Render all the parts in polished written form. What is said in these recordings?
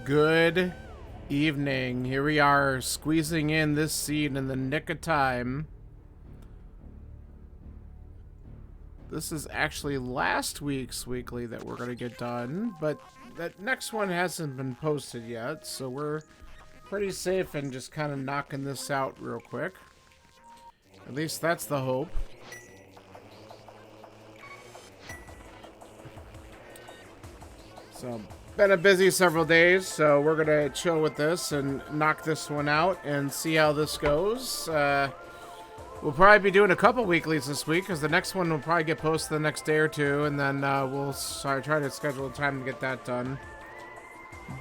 Good evening. Here we are, squeezing in this scene in the nick of time. This is actually last week's weekly that we're going to get done, but that next one hasn't been posted yet, so we're pretty safe and just kind of knocking this out real quick. At least that's the hope. So, been a busy several days, so we're gonna chill with this and knock this one out and see how this goes. We'll probably be doing a couple weeklies this week because the next one will probably get posted the next day or two, and then we'll try to schedule a time to get that done.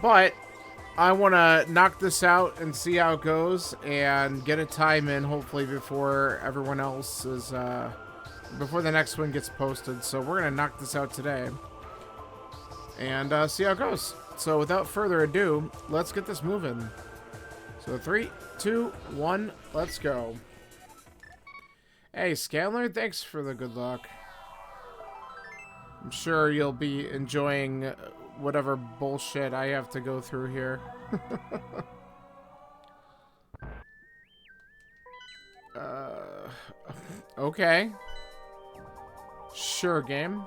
But I want to knock this out and see how it goes and get a time in, hopefully, before everyone else is, before the next one gets posted. So we're going to knock this out today and see how it goes. So without further ado, let's get this moving. So 3, 2, 1, let's go. Hey, Scanler, thanks for the good luck. I'm sure you'll be enjoying whatever bullshit I have to go through here. Okay. Sure, game.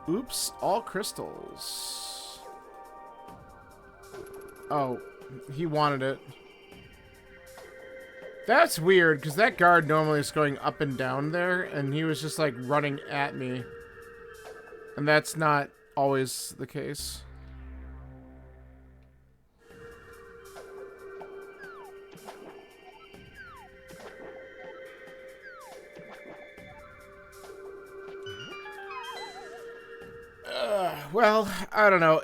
Oops, all crystals. Oh, he wanted it. That's weird, because that guard normally is going up and down there, and he was just, like, running at me. And that's not always the case. Well, I don't know.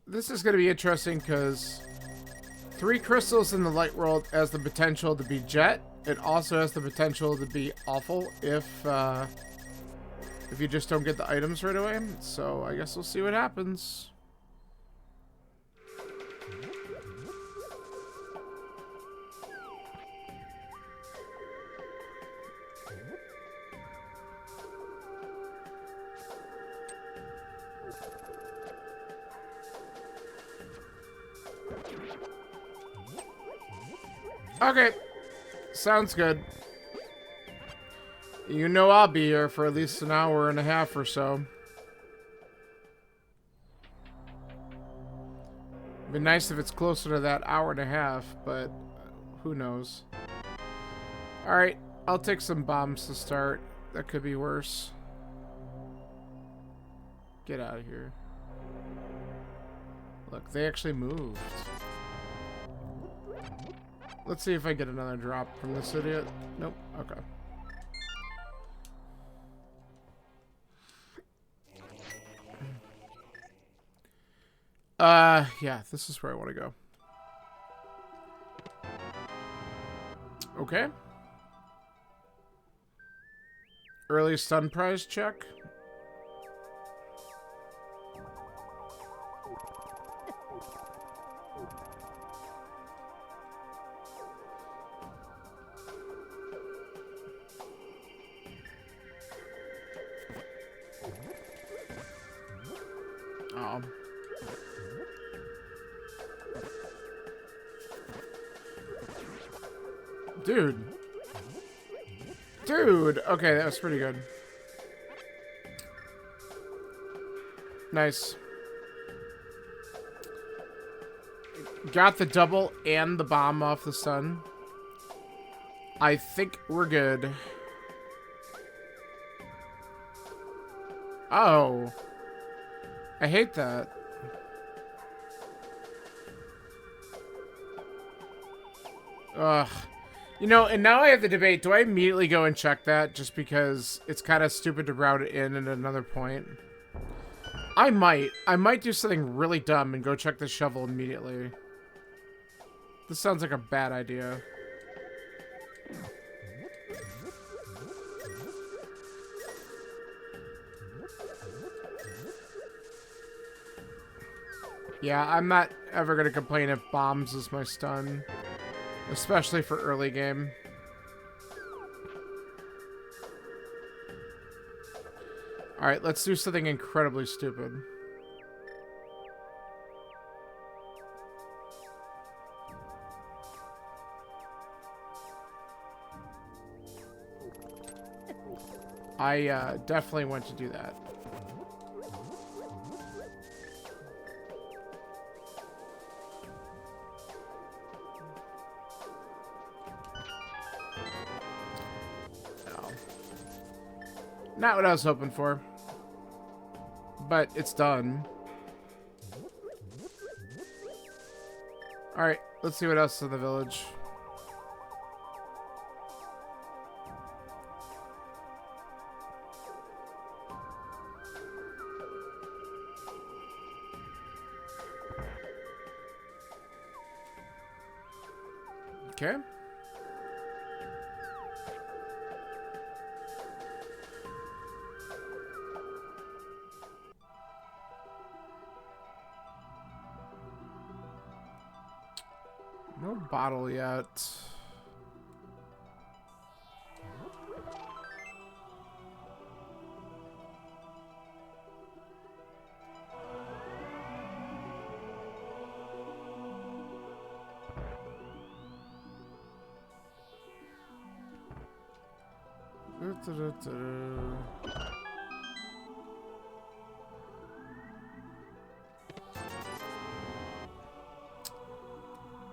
This is going to be interesting, because 3 crystals in the light world has the potential to be jet. It also has the potential to be awful if you just don't get the items right away. So I guess we'll see what happens. Okay, sounds good. You know I'll be here for at least an hour and a half or so. It'd be nice if it's closer to that hour and a half, but who knows. Alright, I'll take some bombs to start. That could be worse. Get out of here. Look, they actually moved. Let's see if I get another drop from this idiot. Nope. Okay. Yeah, this is where I want to go. Okay. Early stun prize check. Oh. Dude. Dude! Okay, that was pretty good. Nice. Got the double and the bomb off the stun. I think we're good. Oh. I hate that. Ugh. You know, and now I have the debate. Do I immediately go and check that just because it's kind of stupid to route it in at another point? I might. I might do something really dumb and go check the shovel immediately. This sounds like a bad idea. Yeah, I'm not ever going to complain if bombs is my stun. Especially for early game. Alright, let's do something incredibly stupid. I definitely want to do that. Not what I was hoping for. But it's done. Alright, let's see what else is in the village. Okay. No bottle yet.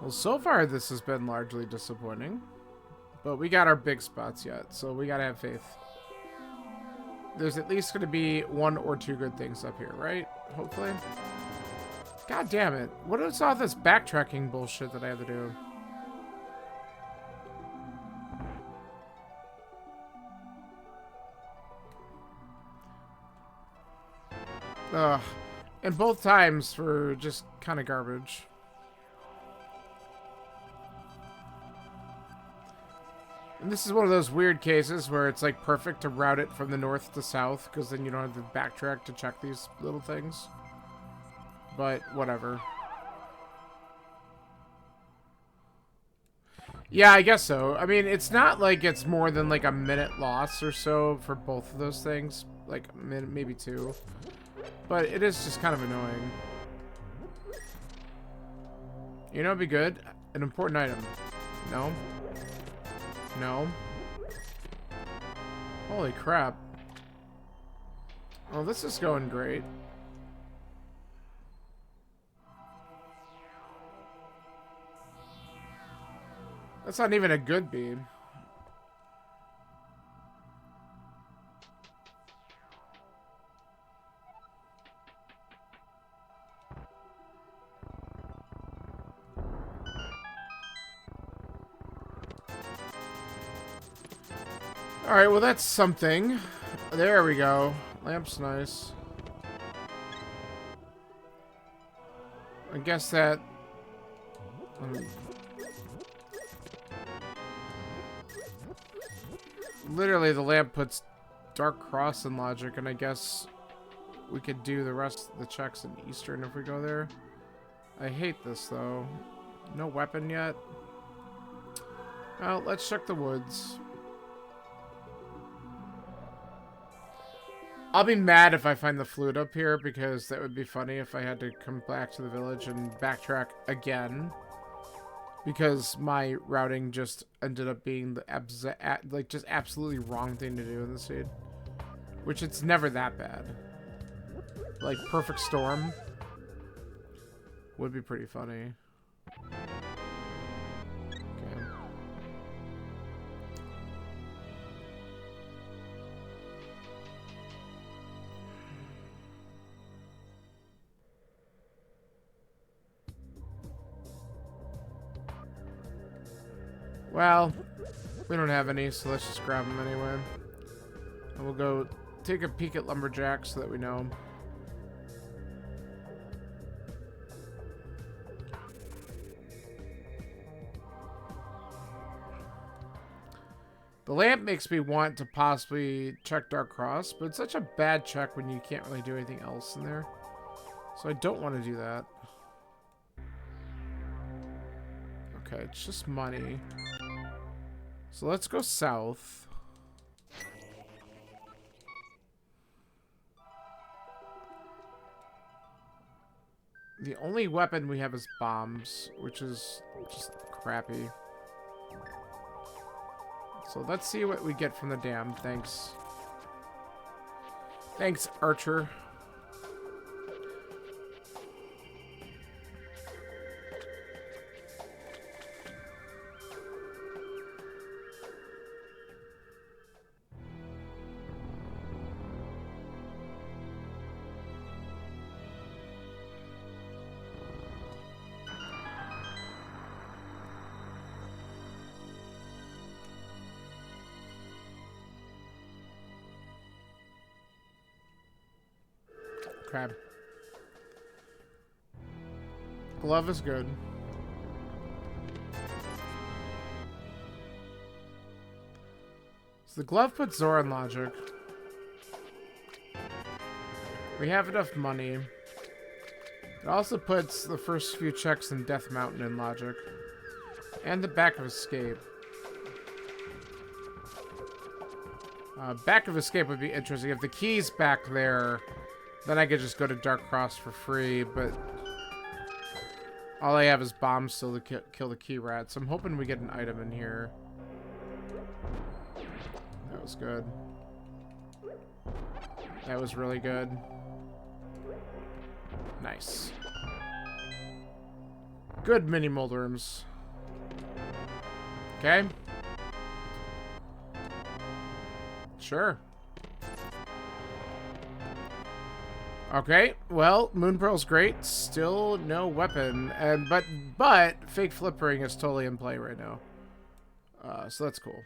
Well, so far this has been largely disappointing. But we got our big spots yet, so we gotta have faith. There's at least gonna be 1 or 2 good things up here, right? Hopefully. God damn it. What is all this backtracking bullshit that I have to do? Ugh. And both times were just kind of garbage. And this is one of those weird cases where it's like perfect to route it from the north to south, because then you don't have to backtrack to check these little things. But whatever. Yeah, I guess so. I mean, it's not like it's more than like a minute loss or so for both of those things. Like a minute, maybe 2. But it is just kind of annoying. You know, it'd be good. An important item. No. No. Holy crap. Oh, this is going great. That's not even a good beam. Alright, well that's something. There we go. Lamp's nice. I guess that... literally, the lamp puts Dark Cross in logic, and I guess we could do the rest of the checks in Eastern if we go there. I hate this, though. No weapon yet. Well, let's check the woods. I'll be mad if I find the flute up here, because that would be funny if I had to come back to the village and backtrack again. Because my routing just ended up being the like just absolutely wrong thing to do in the seed. Which it's never that bad. Like Perfect Storm would be pretty funny. Okay. Well, we don't have any, so let's just grab them anyway. And we'll go take a peek at Lumberjack so that we know. The lamp makes me want to possibly check Dark Cross, but it's such a bad check when you can't really do anything else in there. So I don't want to do that. Okay, it's just money. So let's go south. The only weapon we have is bombs, which is just crappy. So let's see what we get from the dam. Thanks. Thanks, Archer. Crab. Glove is good. So the glove puts Zora in logic. We have enough money. It also puts the first few checks in Death Mountain in logic. And the back of Escape. Back of Escape would be interesting. If the key's back there, then I could just go to Dark Cross for free, but all I have is bombs still to kill the key rat, so I'm hoping we get an item in here. That was good. That was really good. Nice. Good mini Moldrums. Okay. Sure. Okay, well, Moon Pearl's great. Still no weapon, and but fake flippering is totally in play right now. So that's cool.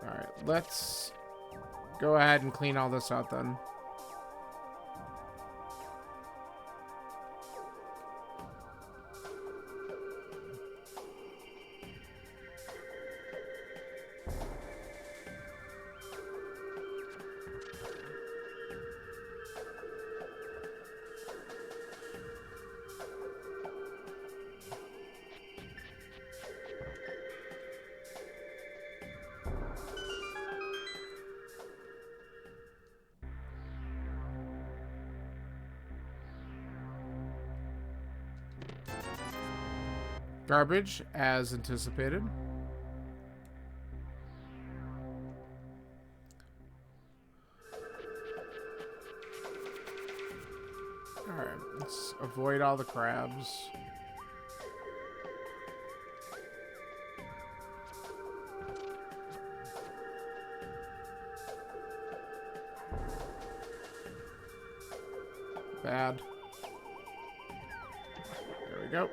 All right, let's go ahead and clean all this out then. Garbage, as anticipated. Alright, let's avoid all the crabs. Bad. There we go.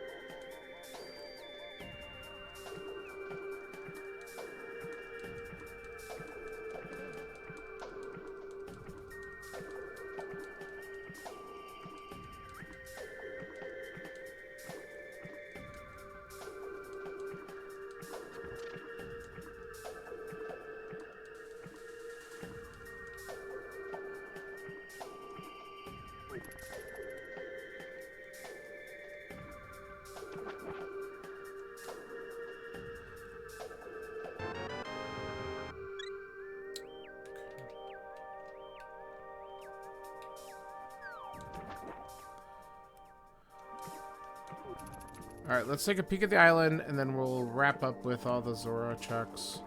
Alright, let's take a peek at the island, and then we'll wrap up with all the Zora checks.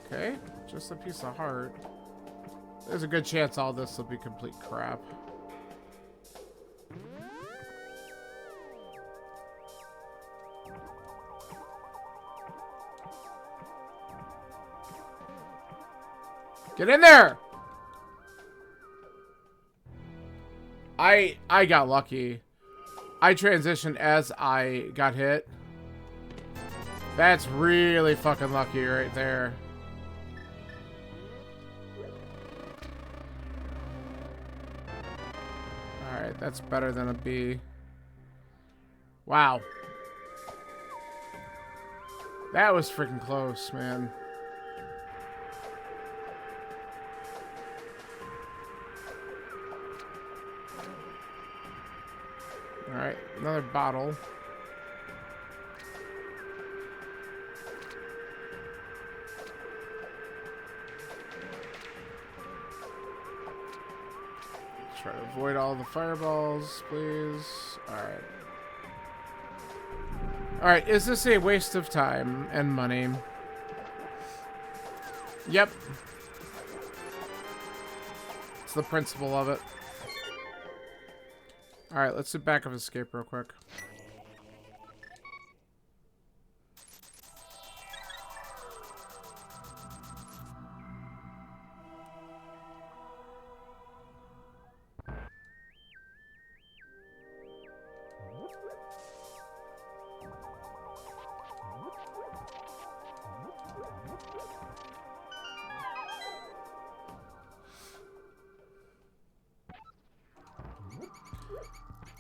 Okay, just a piece of heart. There's a good chance all this will be complete crap. Get in there! I got lucky. I transitioned as I got hit. That's really fucking lucky right there. Alright, that's better than a B. Wow. That was freaking close, man. Alright, another bottle. Try to avoid all the fireballs, please. Alright. Alright, is this a waste of time and money? Yep. It's the principle of it. Alright, let's do back of Escape real quick.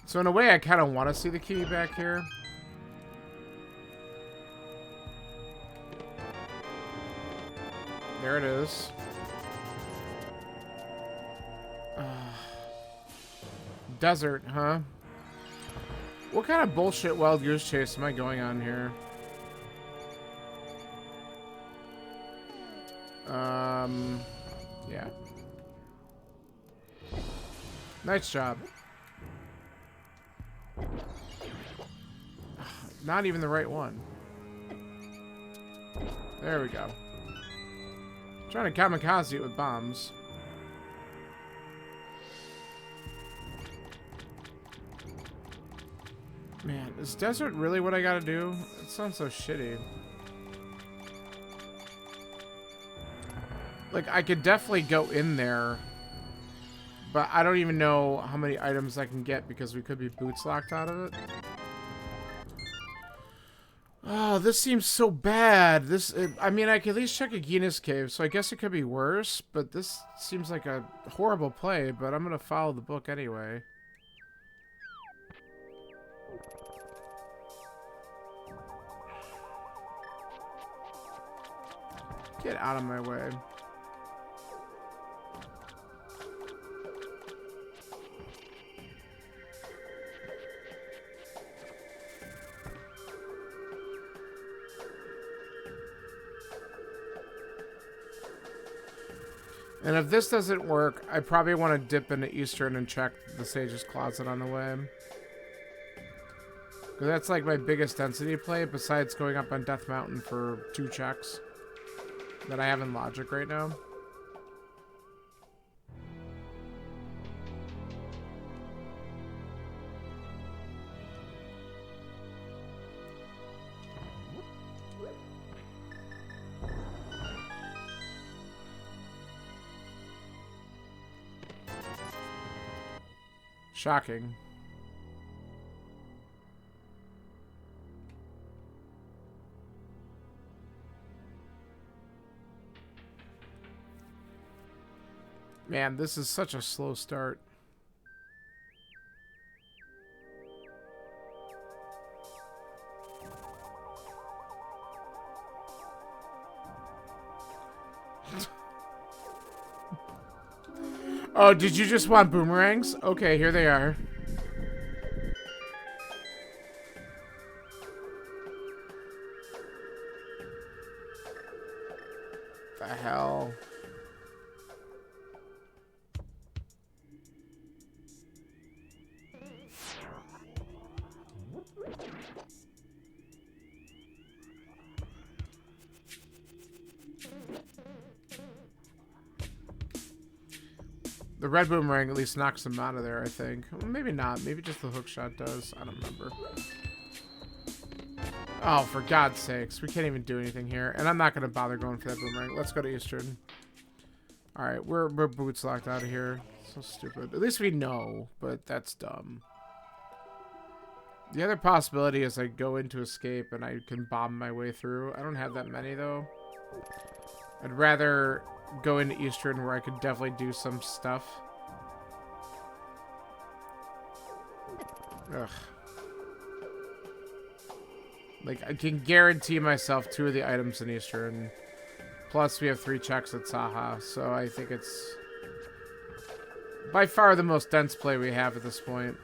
So in a way, I kind of want to see the key back here. There it is. Desert, huh? What kind of bullshit wild goose chase am I going on here? Yeah. Nice job. Not even the right one. There we go. Trying to kamikaze it with bombs. Man, is desert really what I gotta do? It sounds so shitty. Like, I could definitely go in there, but I don't even know how many items I can get because we could be boots locked out of it. Oh, this seems so bad. I mean, I could at least check a Guinness cave, so I guess it could be worse, but this seems like a horrible play, but I'm gonna follow the book anyway. Get out of my way. And if this doesn't work, I probably want to dip into Eastern and check the Sage's Closet on the way. Because that's like my biggest density play, besides going up on Death Mountain for 2 checks that I have in Logic right now. Shocking. Man, this is such a slow start. Oh, did you just want boomerangs? Okay, here they are. The hell? The red boomerang at least knocks him out of there, I think. Well, maybe not. Maybe just the hook shot does. I don't remember. Oh, for God's sakes. We can't even do anything here. And I'm not going to bother going for that boomerang. Let's go to Eastern. Alright, we're boots locked out of here. So stupid. At least we know, but that's dumb. The other possibility is I go into escape and I can bomb my way through. I don't have that many, though. I'd rather go into Eastern where I could definitely do some stuff. Ugh. Like, I can guarantee myself 2 of the items in Eastern. Plus, we have 3 checks at Saha, so I think it's by far the most dense play we have at this point.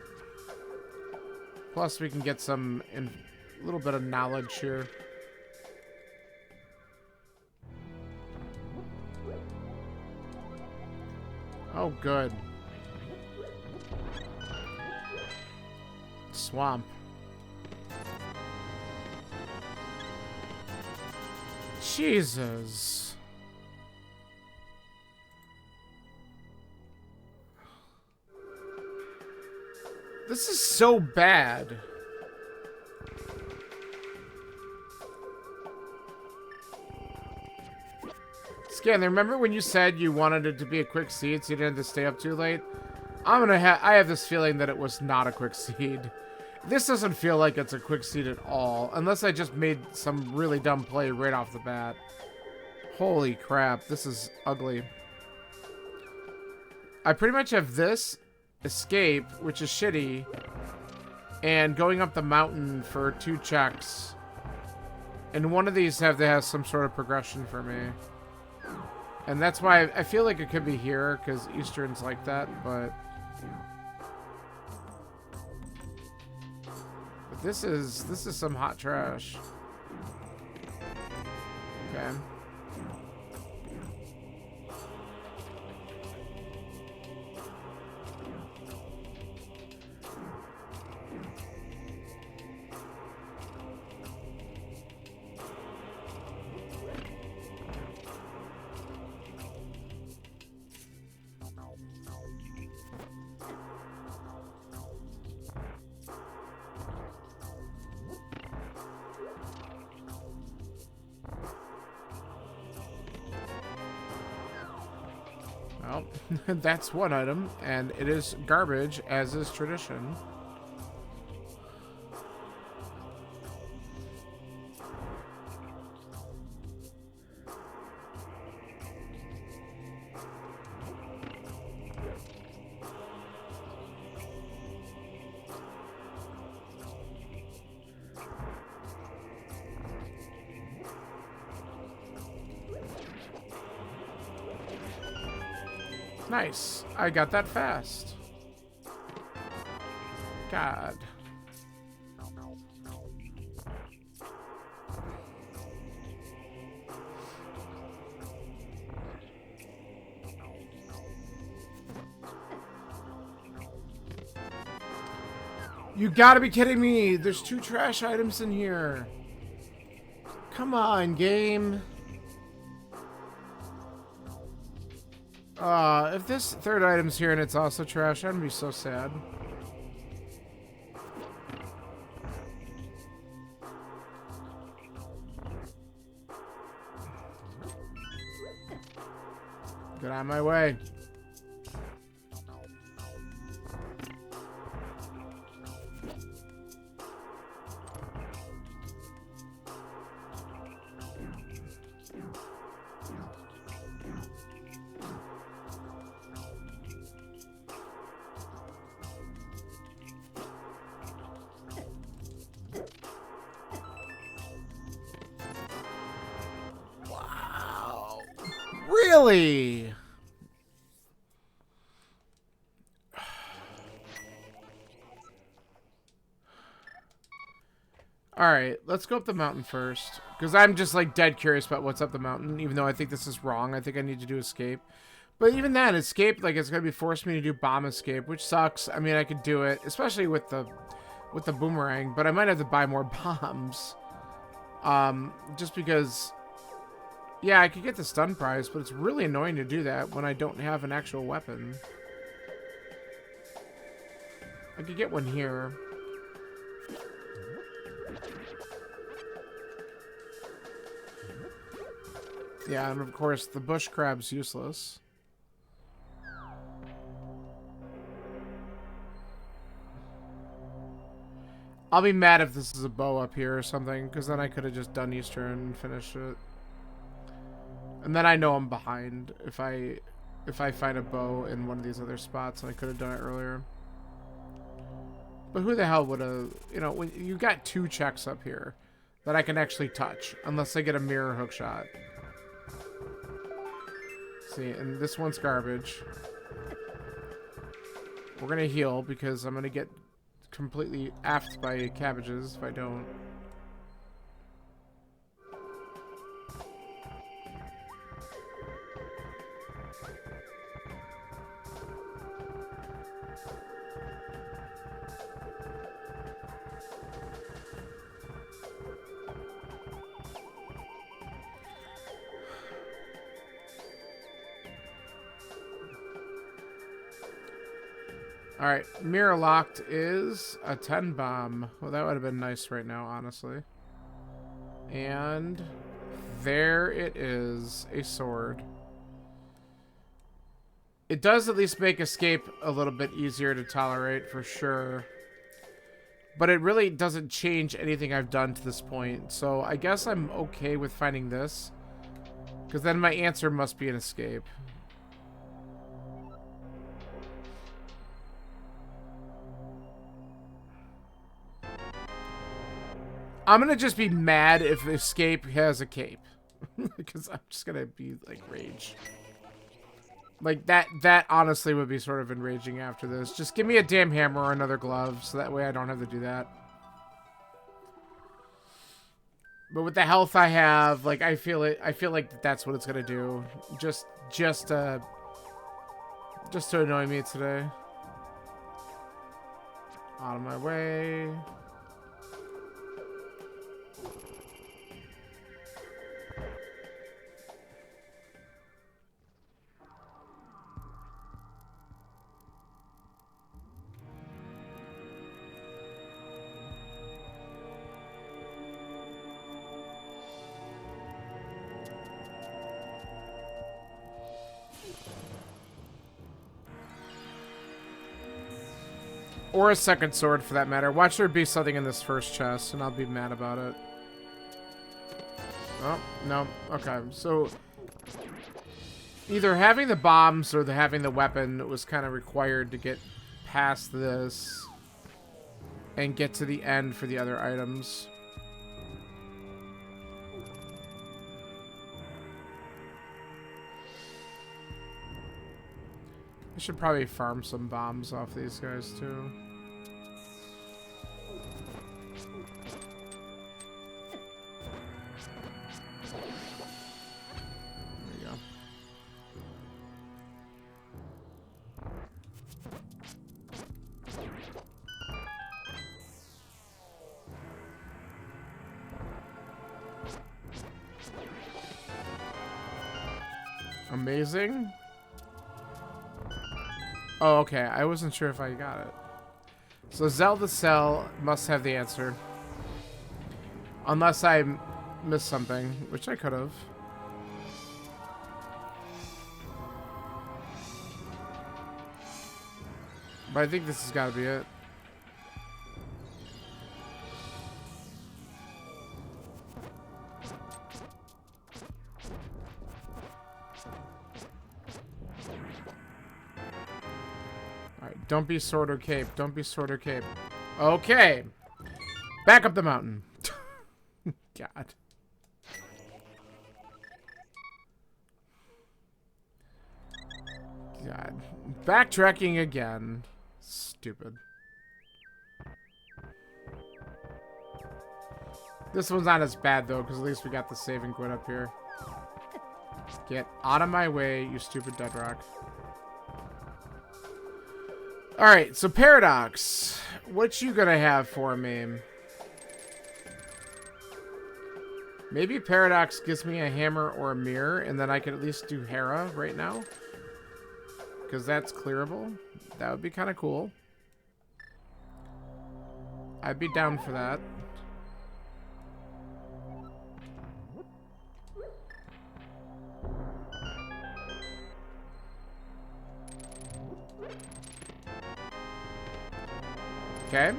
Plus, we can get some a little bit of knowledge here. Oh, good. Swamp. Jesus. This is so bad. Scan, remember when you said you wanted it to be a quick seed so you didn't have to stay up too late? I have this feeling that it was not a quick seed. This doesn't feel like it's a quick seed at all, unless I just made some really dumb play right off the bat. Holy crap, this is ugly. I pretty much have this, escape, which is shitty, and going up the mountain for 2 checks. And one of these have to have some sort of progression for me. And that's why I feel like it could be here, because Eastern's like that, but this is some hot trash. Okay. Well, that's one item, and it is garbage, as is tradition. Nice. I got that fast. God. You gotta be kidding me. There's 2 trash items in here. Come on, game. If this 3rd item's here and it's also trash, I'm gonna be so sad. Get out of my way. Really? Alright, let's go up the mountain first. Because I'm just like dead curious about what's up the mountain, even though I think this is wrong. I think I need to do escape. But even then, escape, like, it's going to be forcing me to do bomb escape, which sucks. I mean, I could do it, especially with the boomerang, but I might have to buy more bombs. Just because... Yeah, I could get the stun prize, but it's really annoying to do that when I don't have an actual weapon. I could get one here. Yeah, and of course, the bush crab's useless. I'll be mad if this is a bow up here or something, because then I could have just done Eastern and finished it. And then I know I'm behind if I find a bow in one of these other spots, and I could have done it earlier. But who the hell would have, you know, when you got 2 checks up here that I can actually touch, unless I get a mirror hook shot. See, and this one's garbage. We're gonna heal because I'm gonna get completely effed by cabbages if I don't. Alright, mirror locked is a 10 bomb. Well, that would have been nice right now, honestly. And there it is, a sword. It does at least make escape a little bit easier to tolerate, for sure. But it really doesn't change anything I've done to this point. So I guess I'm okay with finding this. Because then my answer must be an escape. I'm gonna just be mad if escape has a cape. Because I'm just gonna be like rage. Like that honestly would be sort of enraging after this. Just give me a damn hammer or another glove so that way I don't have to do that. But with the health I have, like I feel like that's what it's gonna do. Just to annoy me today. Out of my way. Or a second sword, for that matter. Watch there be something in this first chest, and I'll be mad about it. Oh, no. Okay, so... either having the bombs or having the weapon was kind of required to get past this and get to the end for the other items. I should probably farm some bombs off these guys, too. There you go. Amazing. Oh, okay. I wasn't sure if I got it. So Zelda Cell must have the answer. Unless I missed something, which I could have. But I think this has got to be it. Don't be sword or cape. Don't be sword or cape. Okay. Back up the mountain. God. God. Backtracking again. Stupid. This one's not as bad, though, because at least we got the save and quit up here. Get out of my way, you stupid dead rock. Alright, so Paradox. What you gonna have for me? Maybe Paradox gives me a hammer or a mirror, and then I could at least do Hera right now. Because that's clearable. That would be kind of cool. I'd be down for that. Okay.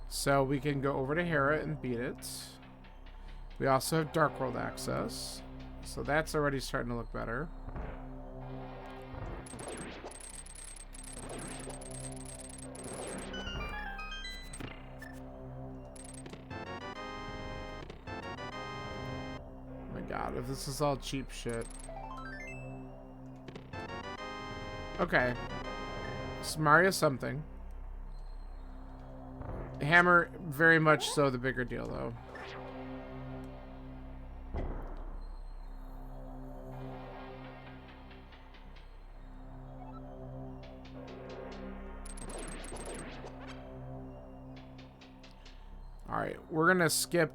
So we can go over to Hera and beat it. We also have Dark World access. So that's already starting to look better. Oh my god, if this is all cheap shit. Okay. It's Mario something. Hammer, very much so the bigger deal, though. Alright, we're gonna skip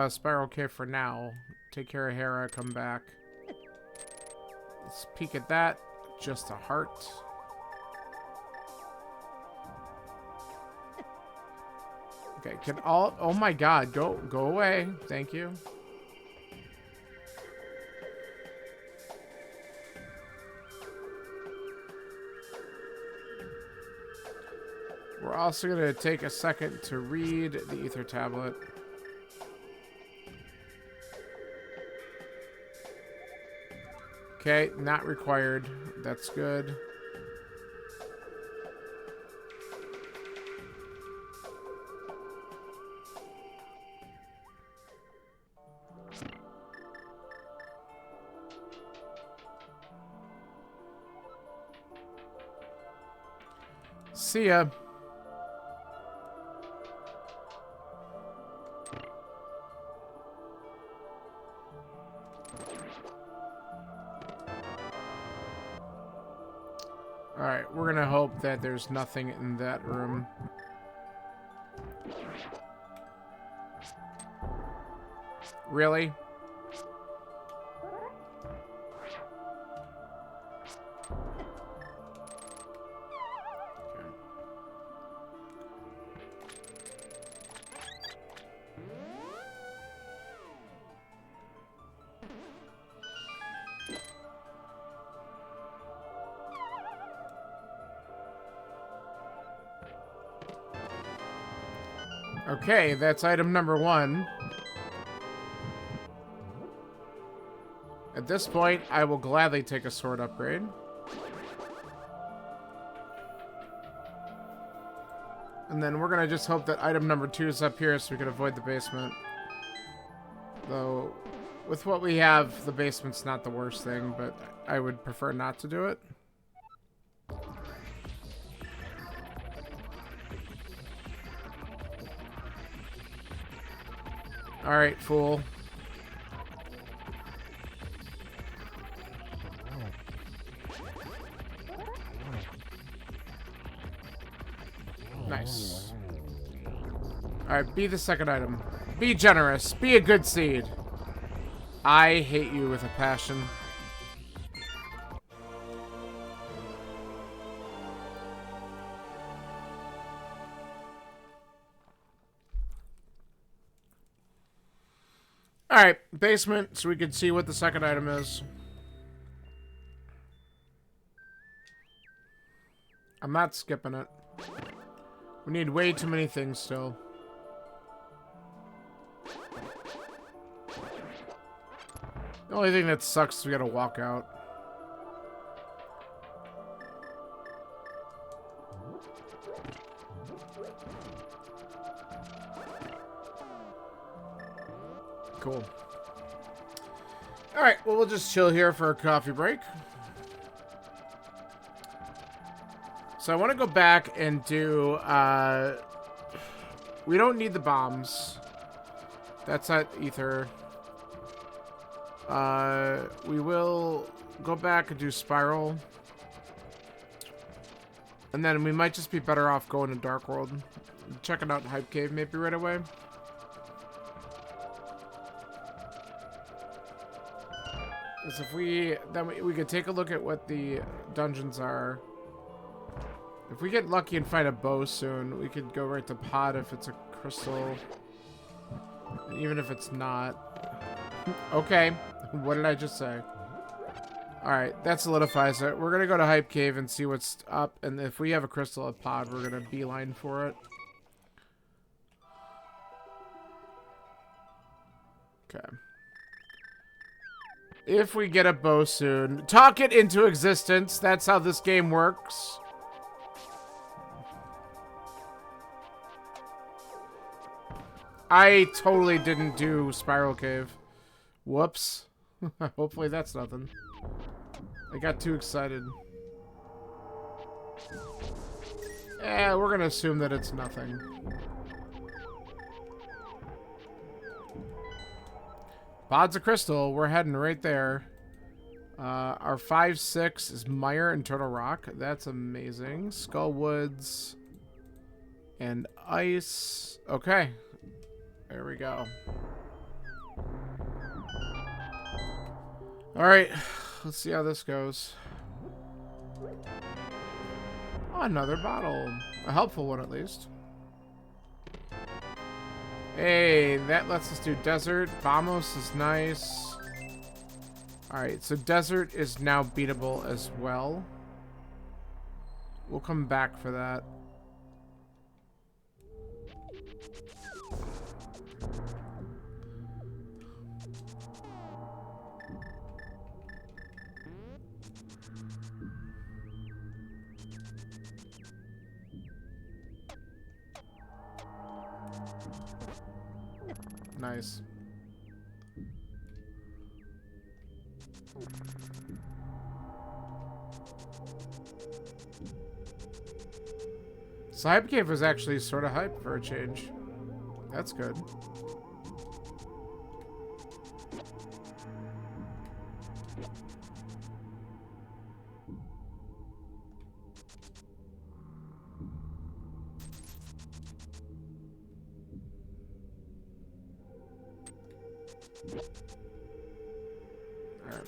Spiral Cave for now. Take care of Hera, come back. Let's peek at that. Just a heart. Okay, can all... oh my god, go away. Thank you. We're also going to take a second to read the Ether Tablet. Okay, not required. That's good. See ya. Alright, we're gonna hope that there's nothing in that room. Really? Okay, that's item number 1. At this point, I will gladly take a sword upgrade. And then we're gonna just hope that item number 2 is up here so we can avoid the basement. Though, with what we have, the basement's not the worst thing, but I would prefer not to do it. Alright, fool. Nice. Alright, be the second item. Be generous. Be a good seed. I hate you with a passion. Alright, basement, so we can see what the second item is. I'm not skipping it. We need way too many things still. The only thing that sucks is we gotta walk out. Cool. Alright, well, we'll just chill here for a coffee break. So I want to go back and do, we don't need the bombs. That's not ether. We will go back and do spiral. And then we might just be better off going to Dark World. Checking out Hype Cave maybe right away. Because if we could take a look at what the dungeons are. If we get lucky and find a bow soon, we could go right to pod if it's a crystal. And even if it's not. Okay. What did I just say? Alright, that solidifies it. We're gonna go to Hype Cave and see what's up. And if we have a crystal at pod, we're gonna beeline for it. Okay. If we get a bow soon. Talk it into existence. That's how this game works. I totally didn't do Spiral Cave. Whoops. Hopefully that's nothing. I got too excited. Yeah, we're gonna assume that it's nothing. Pods of Crystal, we're heading right there. Our 5-6 is Mire and Turtle Rock. That's amazing. Skull Woods and Ice. Okay. There we go. Alright, let's see how this goes. Oh, another bottle. A helpful one, at least. Hey, that lets us do desert. Vamos is nice. Alright, so desert is now beatable as well. We'll come back for that. Nice. So Hype Cave was actually sort of hype for a change. That's good. Alright.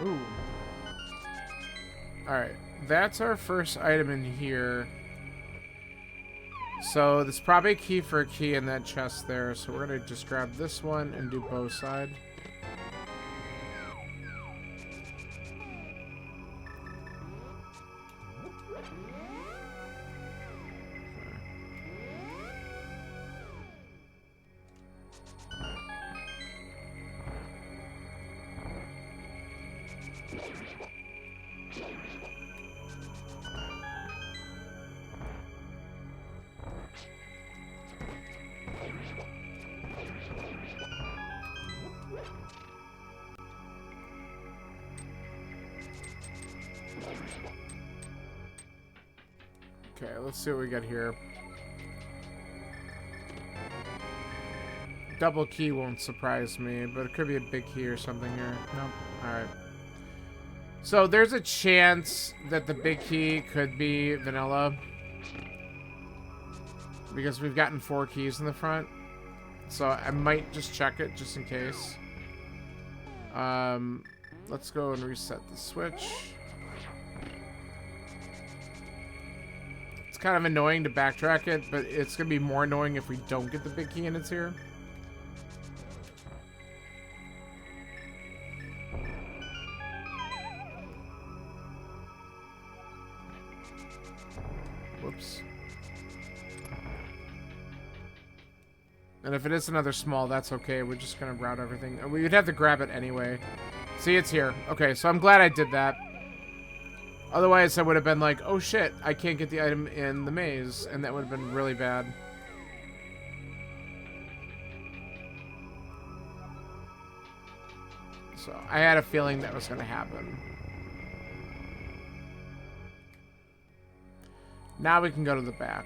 Ooh. Alright, that's our first item in here. So there's probably a key for a key in that chest there. So we're going to just grab this one and do both side. Okay, let's see what we got here. Double key won't surprise me, but it could be a big key or something here. Nope. Alright. So there's a chance that the big key could be vanilla. Because we've gotten 4 keys in the front. So I might just check it just in case. Let's go and reset the switch. It's kind of annoying to backtrack it, but it's going to be more annoying if we don't get the big key and it's here. Whoops. And if it is another small, that's okay. We're just going to route everything. We'd have to grab it anyway. See, it's here. Okay, so I'm glad I did that. Otherwise, I would have been like, oh shit, I can't get the item in the maze. And that would have been really bad. So, I had a feeling that was going to happen. Now we can go to the back.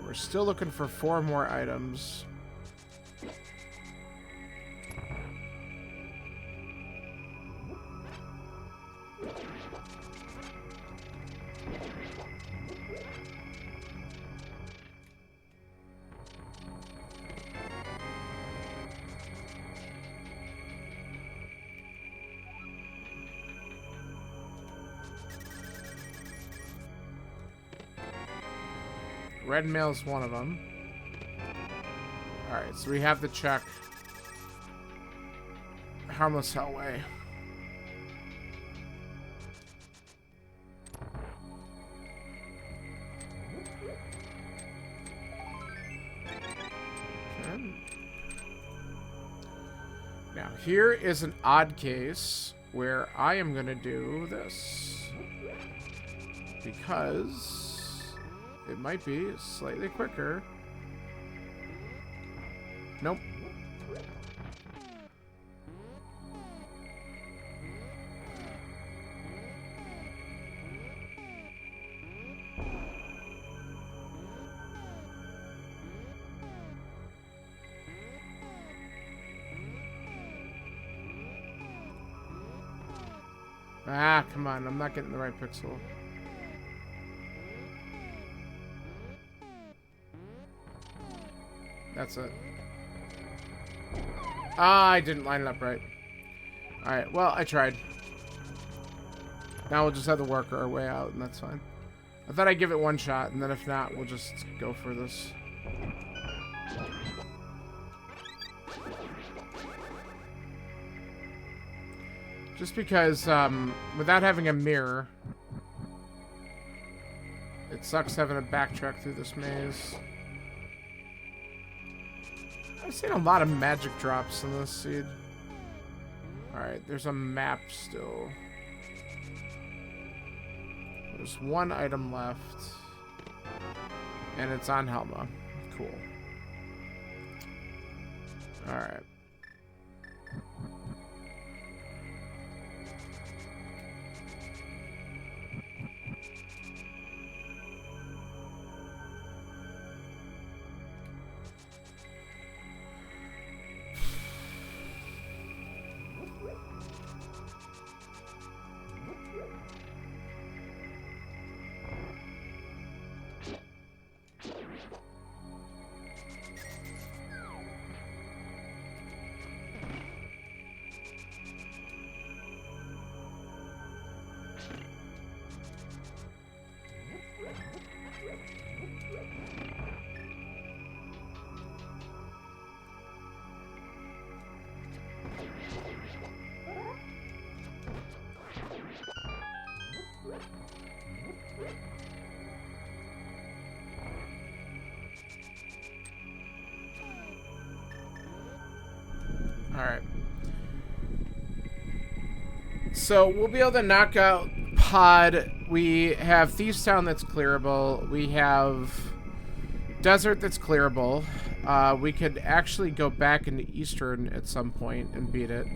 We're still looking for 4 more items. Red mail's one of them. Alright, so we have to check Harmless Hellway. Okay. Now, here is an odd case where I am going to do this. Because it might be slightly quicker. Nope. Ah, come on. I'm not getting the right pixel. That's it. Ah, I didn't line it up right. Alright, well, I tried. Now we'll just have to work our way out, and that's fine. I thought I'd give it one shot, and then if not, we'll just go for this. Just because, without having a mirror, it sucks having to backtrack through this maze. I've seen a lot of magic drops in this seed. Alright, there's a map still. There's one item left. And it's on Helma. Cool. Alright. Alright. So we'll be able to knock out Pod. We have Thieves Town that's clearable. We have Desert that's clearable. We could actually go back into Eastern at some point and beat it.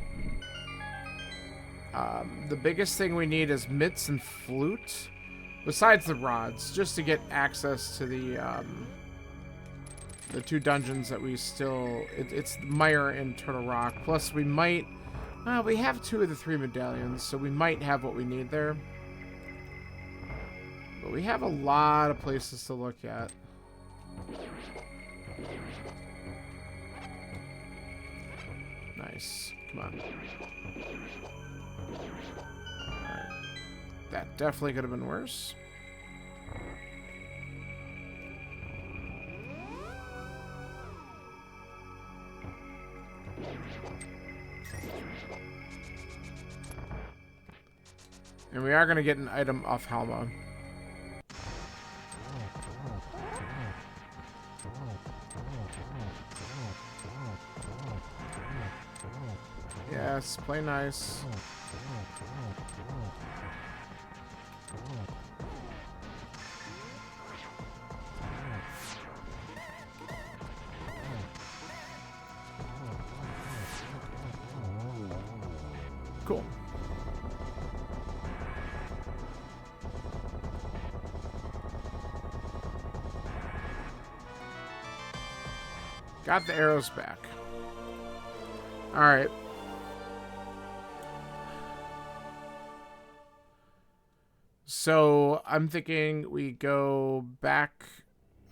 The biggest thing we need is Mitts and Flute. Besides the rods, just to get access to the two dungeons that we still... It's Mire and Turtle Rock. Plus, we might... we have 2 of the 3 medallions, so we might have what we need there. But we have a lot of places to look at. Nice. Come on. Alright. That definitely could have been worse. And we are going to get an item off Helma. Yes, play nice. Cool. Got the arrows back. Alright. So, I'm thinking we go back...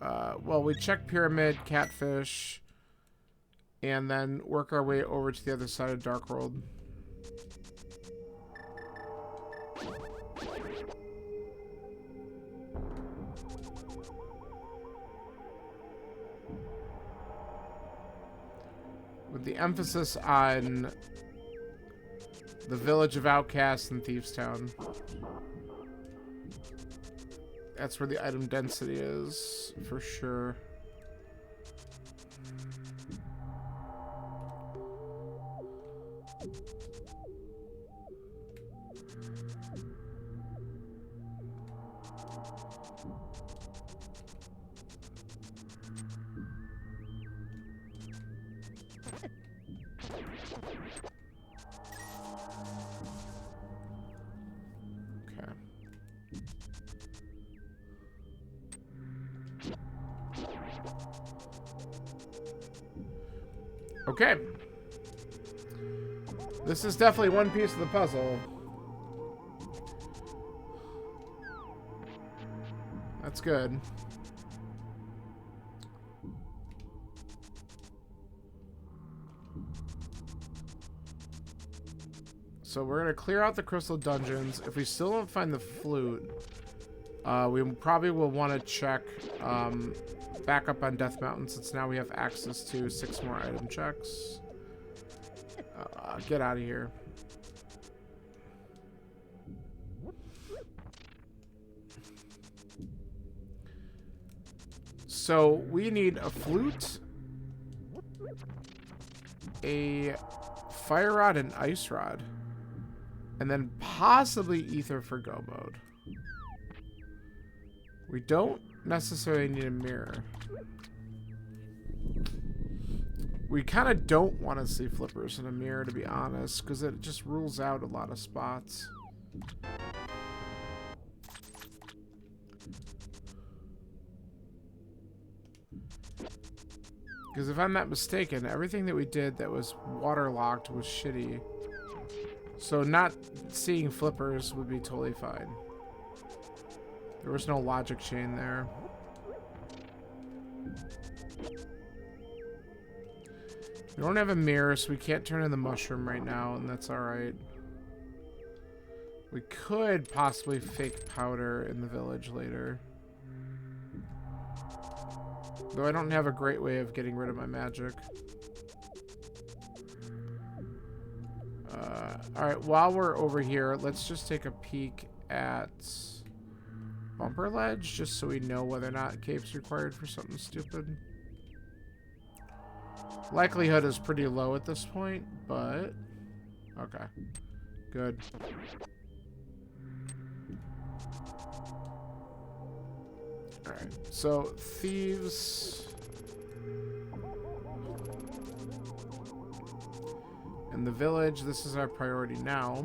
well, we check Pyramid, Catfish, and then work our way over to the other side of Dark World. With the emphasis on the Village of Outcasts and Thieves Town. That's where the item density is, for sure. Okay. This is definitely one piece of the puzzle. That's good. So we're gonna clear out the crystal dungeons. If we still don't find the flute, we probably will want to check back up on Death Mountain, since now we have access to 6 more item checks. Get out of here. So we need a flute, a fire rod, and ice rod, and then possibly ether for go mode. We don't necessarily need a mirror. We kind of don't want to see flippers in a mirror, to be honest, because it just rules out a lot of spots. Because if I'm not mistaken, everything that we did that was waterlocked was shitty. So not seeing flippers would be totally fine. There was no logic chain there. We don't have a mirror, so we can't turn in the mushroom right now, and that's alright. We could possibly fake powder in the village later. Though I don't have a great way of getting rid of my magic. Alright, while we're over here, let's just take a peek at Bumper Ledge, just so we know whether or not cape's required for something stupid. Likelihood is pretty low at this point, but... okay. Good. Alright, so thieves... in the village, this is our priority now.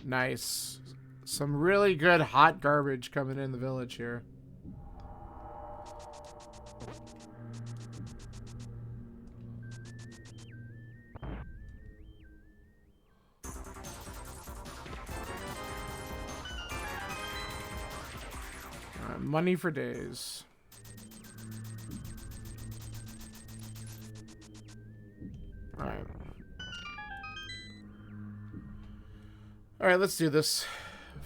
Nice. Some really good hot garbage coming in the village here. Alright, money for days. Alright. Alright, let's do this.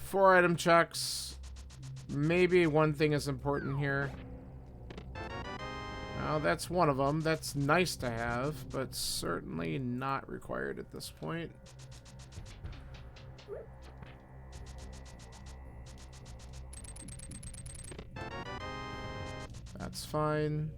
4 item checks. Maybe one thing is important here. Well, that's one of them. That's nice to have, but certainly not required at this point. That's fine.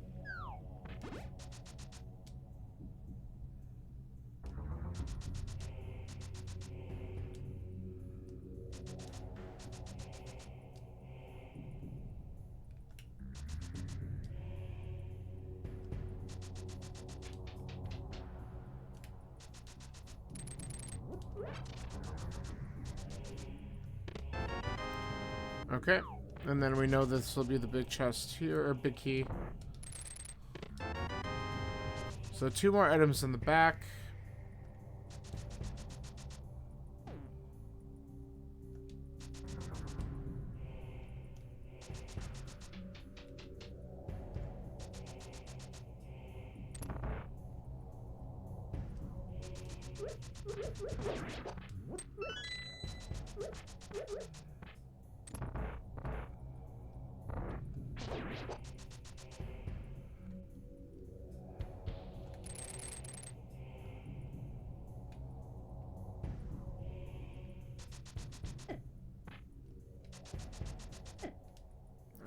Okay, and then we know this will be the big chest here, or big key. So 2 more items in the back.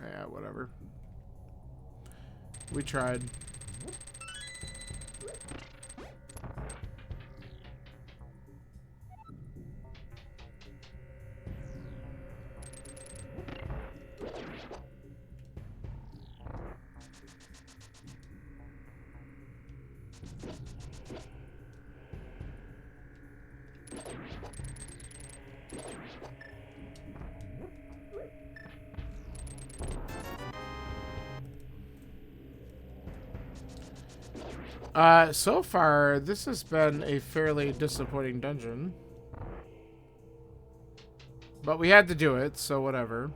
Yeah, whatever. We tried. So far, this has been a fairly disappointing dungeon. But we had to do it, so whatever.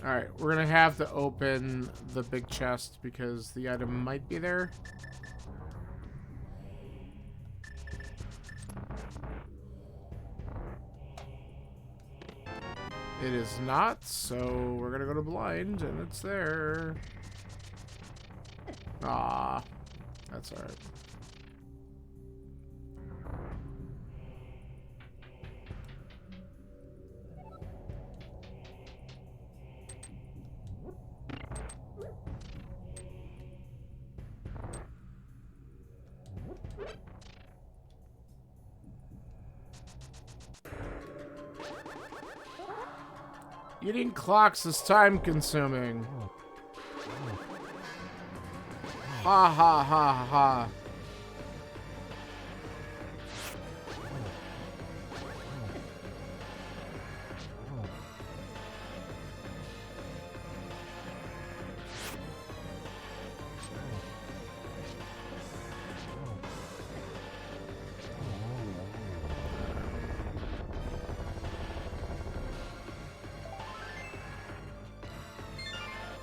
Alright, we're gonna have to open the big chest because the item might be there. It is not, so we're gonna go to blind, and it's there. Ah, that's alright. Eating clocks is time consuming. Ha ha ha ha.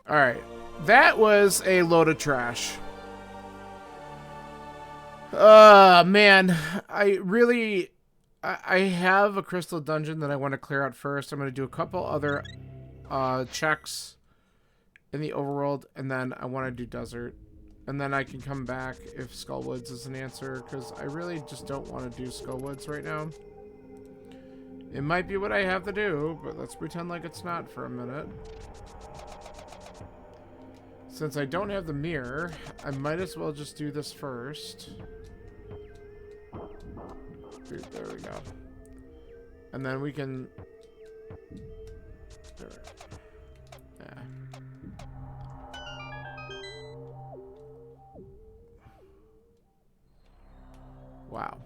Alright. That was a load of trash. Man. I have a crystal dungeon that I want to clear out first. I'm going to do a couple other checks in the overworld, and then I want to do desert. And then I can come back if Skullwoods is an answer, because I really just don't want to do Skullwoods right now. It might be what I have to do, but let's pretend like it's not for a minute. Since I don't have the mirror, I might as well just do this first. There we go. And then we can... Yeah. Wow.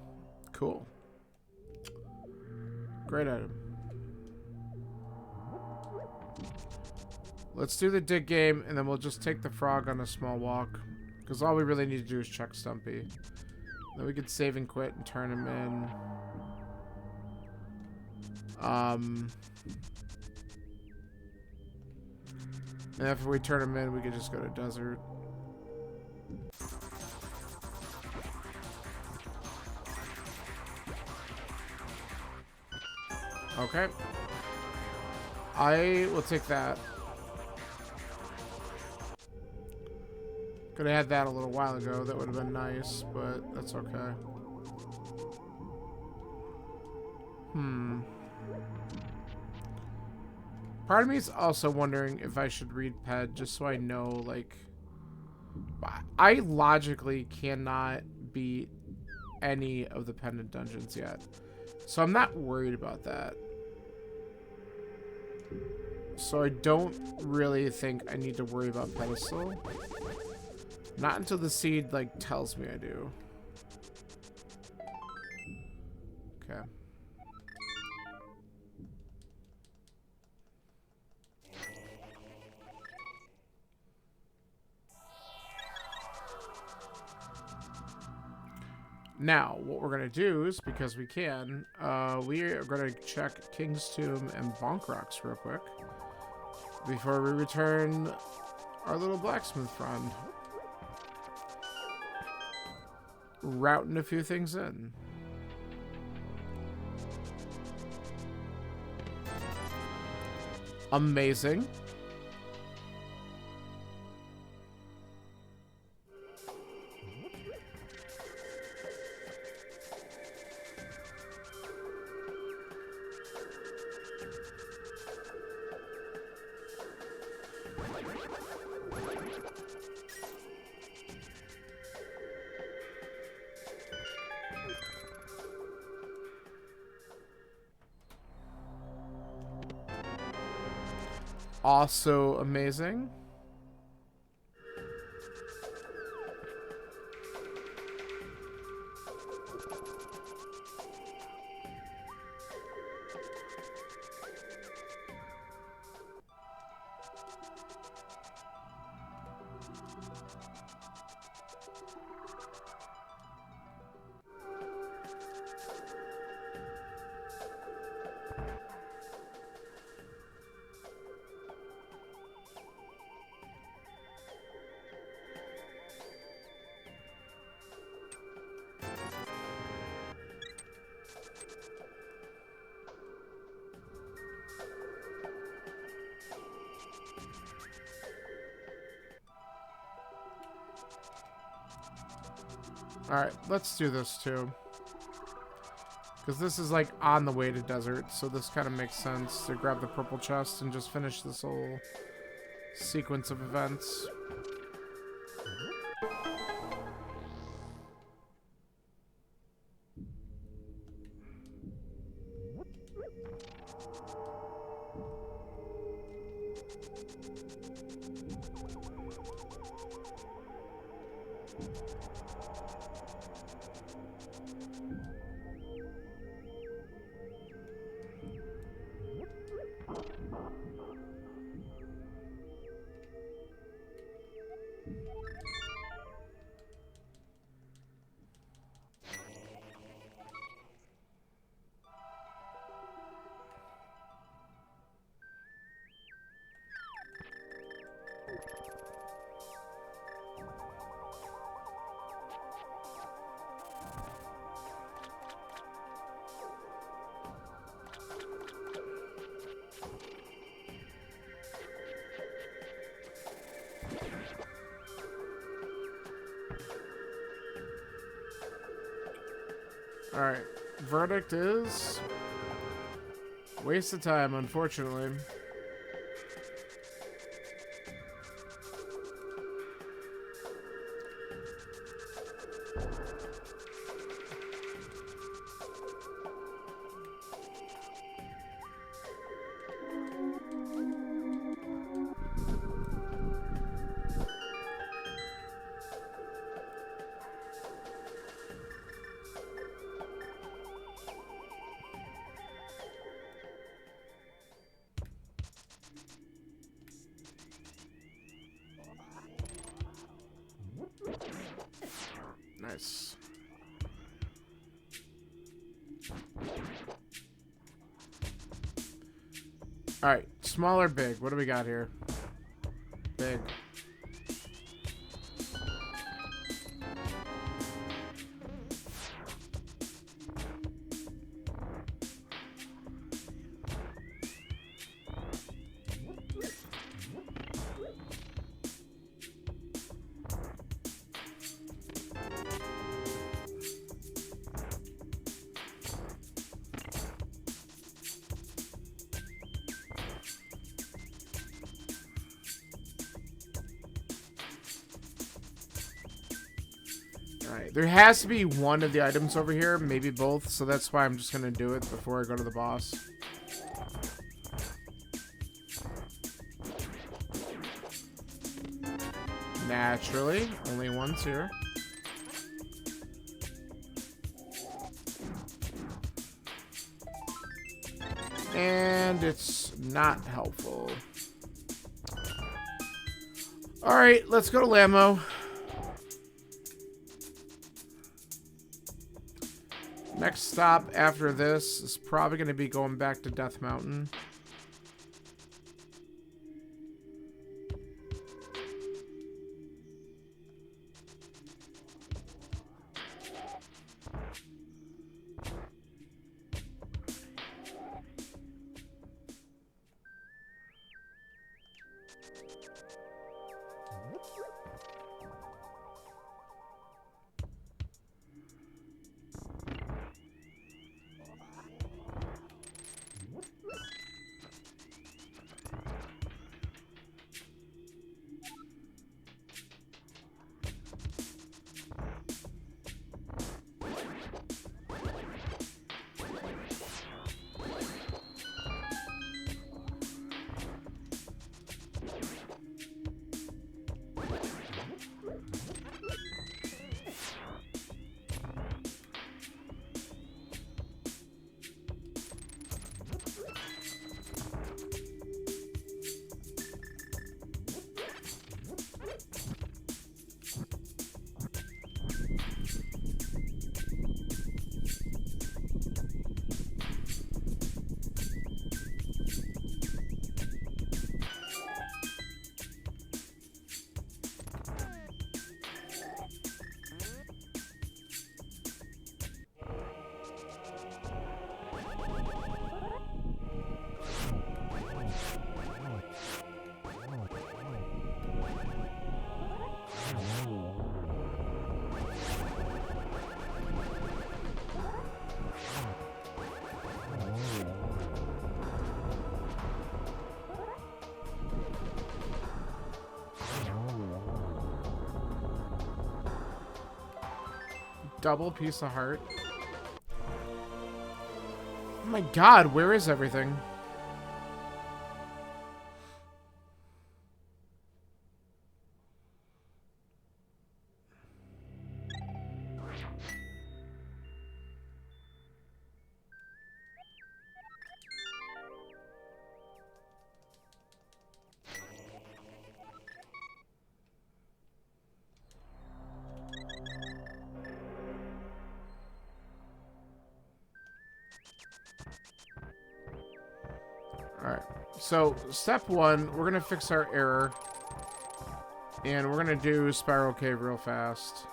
Cool. Great item. Let's do the dig game, and then we'll just take the frog on a small walk. Because all we really need to do is check Stumpy. Then we can save and quit and turn him in. And after we turn him in, we can just go to desert. Okay. I will take that. Could have had that a little while ago. That would have been nice, but that's okay. Part of me is also wondering if I should read Ped just so I know, like... I logically cannot beat any of the pendant dungeons yet. So I'm not worried about that. So I don't really think I need to worry about pedestal. Not until the seed, like, tells me I do. Okay. Now, what we're going to do is, because we can, we are going to check King's Tomb and Bonk Rocks real quick. Before we return our little blacksmith friend. Routing a few things in. Amazing. also amazing. Alright, let's do this too. Because this is like on the way to desert, so this kind of makes sense to grab the purple chest and just finish this whole sequence of events. Alright, verdict is waste of time, unfortunately. Nice. Alright, small or big? What do we got here? Big. Alright, there has to be one of the items over here, maybe both, so that's why I'm just gonna do it before I go to the boss. Naturally, only one's here. And it's not helpful. Alright, let's go to Lamo. Next stop after this is probably going to be going back to Death Mountain. double piece of heart. Oh my god, where is everything? Alright, so step one, we're going to fix our error. And we're going to do Spiral Cave real fast.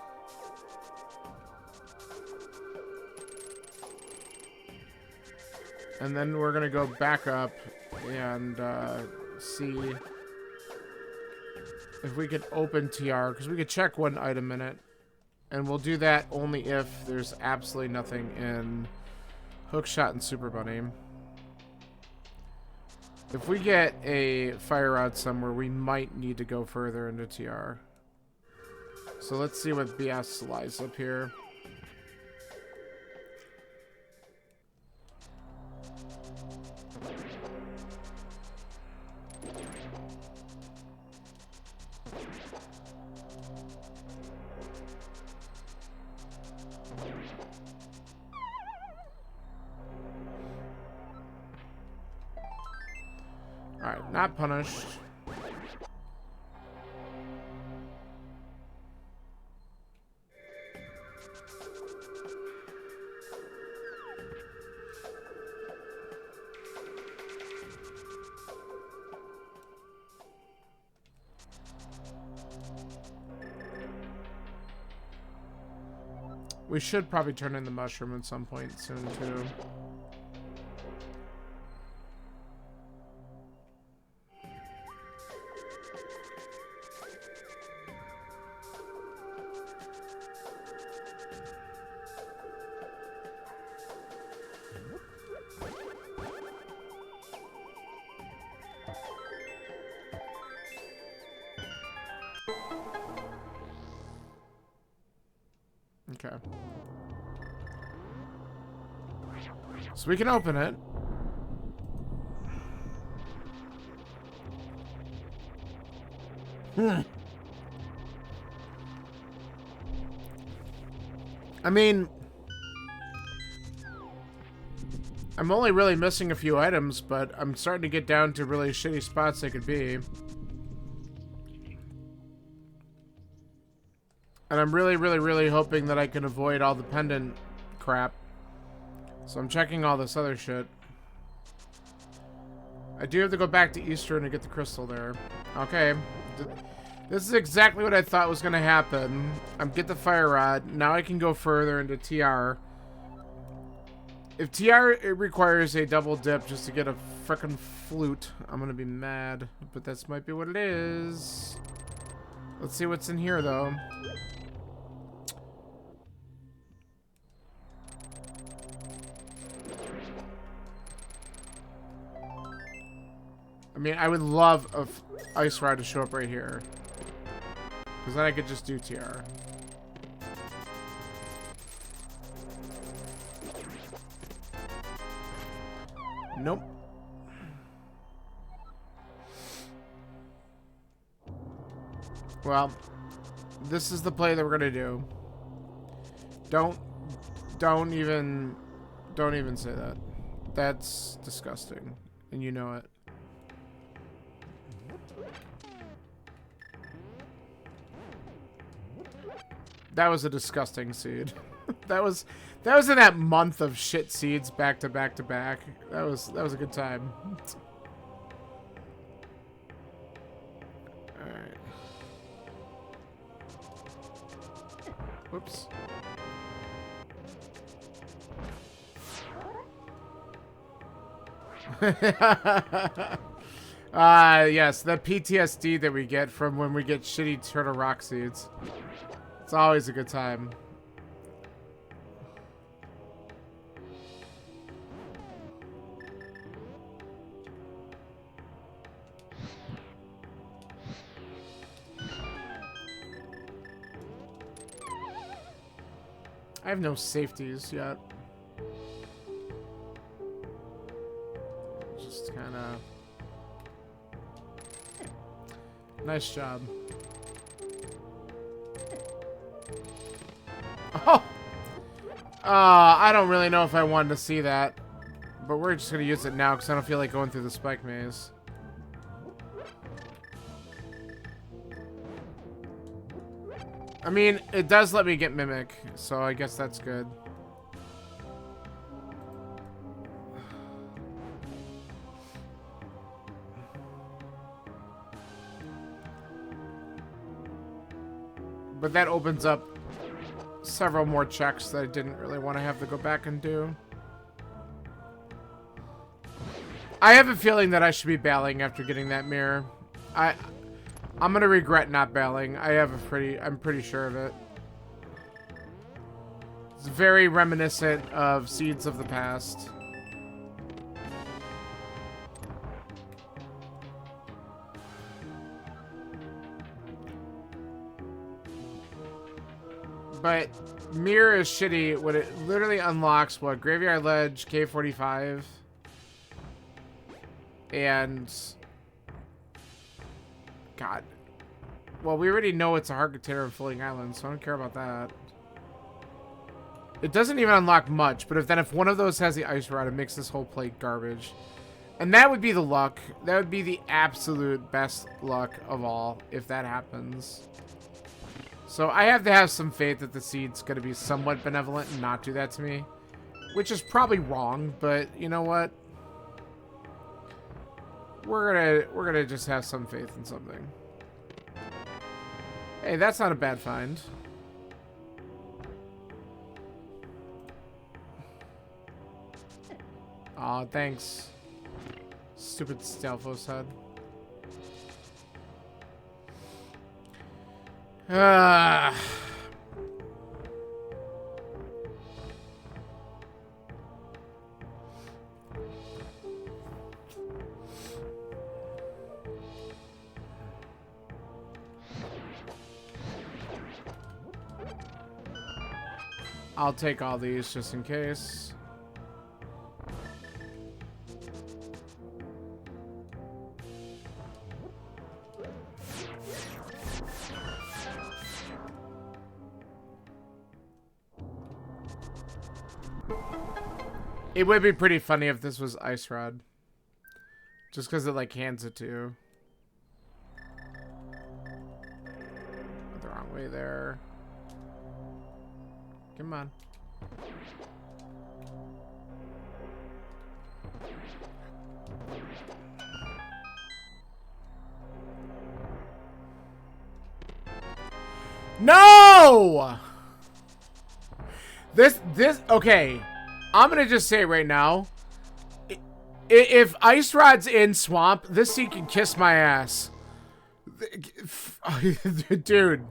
And then we're going to go back up and see if we can open TR. Because we could check one item in it. And we'll do that only if there's absolutely nothing in Hookshot and Super Bunny. If we get a fire rod somewhere, we might need to go further into TR. So let's see what BS lies up here. Alright, not punished. We should probably turn in the mushroom at some point soon, too. Okay. So we can open it. I mean, I'm only really missing a few items, but I'm starting to get down to really shitty spots they could be. And I'm really hoping that I can avoid all the pendant crap. So I'm checking all this other shit. I do have to go back to Eastern to get the crystal there. Okay. This is exactly what I thought was going to happen. Get the fire rod. Now I can go further into TR. If TR it requires a double dip just to get a frickin' flute, I'm going to be mad. But that might be what it is. Let's see what's in here, though. I mean, I would love a ice rod to show up right here. Because then I could just do TR. Nope. Well, this is the play that we're gonna do. Don't even say that. That's disgusting. And you know it. That was a disgusting seed. that was in that month of shit seeds back to back to back. That was a good time. Alright. Whoops. Yes, the PTSD that we get from when we get shitty turtle rock seeds. It's always a good time. I have no safeties yet. Just kind of... Nice job. Oh! I don't really know if I wanted to see that. But we're just going to use it now because I don't feel like going through the spike maze. I mean, it does let me get Mimic, so I guess that's good. But that opens up several more checks that I didn't really want to have to go back and do. I have a feeling that I should be bailing after getting that mirror. I'm gonna regret not bailing. I'm pretty sure of it. It's very reminiscent of Seeds of the Past. But mirror is shitty when it literally unlocks what? Graveyard Ledge, K45, and God. Well, we already know it's a hard container of Floating Island, so I don't care about that. It doesn't even unlock much, but if one of those has the Ice Rod, it makes this whole plate garbage. And that would be the luck. That would be the absolute best luck of all, if that happens. So I have to have some faith that the seed's going to be somewhat benevolent and not do that to me. Which is probably wrong, but you know what? We're gonna just have some faith in something. Hey, that's not a bad find. Aw, thanks. Stupid Stalfos head. I'll take all these just in case. It would be pretty funny if this was Ice Rod. Just because it, like, hands it to you. Went the wrong way there. Come on. No! Okay. I'm gonna just say right now, if Ice Rod's in Swamp, this seed can kiss my ass. Dude,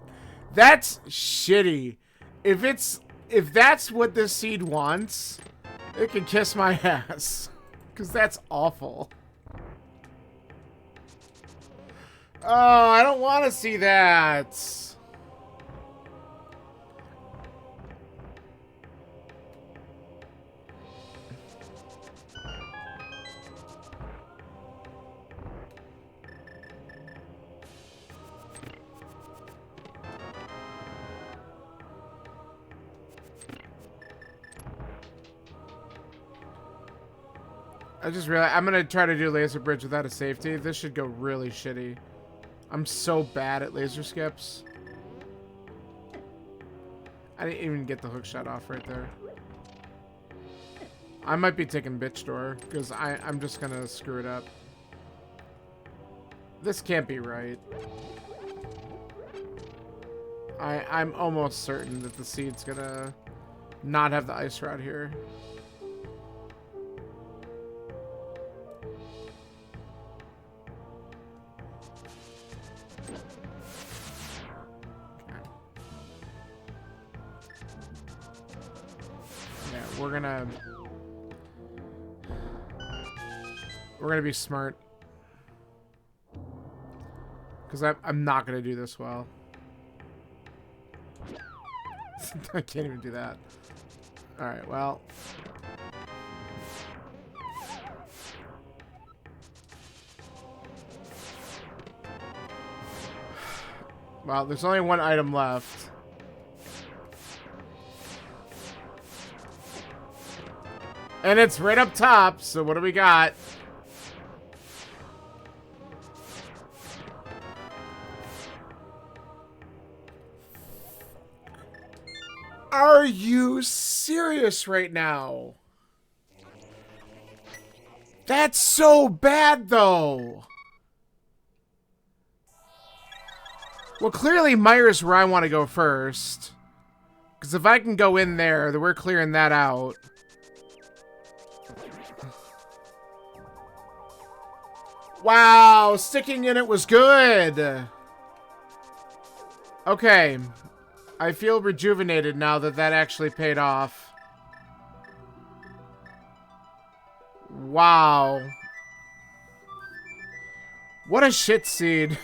that's shitty. If that's what this seed wants, it can kiss my ass. Because that's awful. Oh, I don't want to see that. I just realized I'm gonna try to do laser bridge without a safety. This should go really shitty. I'm so bad at laser skips. I didn't even get the hook shot off right there. I might be taking bitch door because I'm just gonna screw it up. This can't be right. I'm almost certain that the seed's gonna not have the Ice Rod here. We're gonna be smart. Because I'm not gonna do this well. I can't even do that. Alright, well. Well, there's only one item left. And it's right up top, so what do we got? Are you serious right now? That's so bad, though. Well, clearly Myers where I want to go first. Because if I can go in there, then we're clearing that out. Wow, sticking in it was good. Okay. I feel rejuvenated now that that actually paid off. Wow. What a shit seed.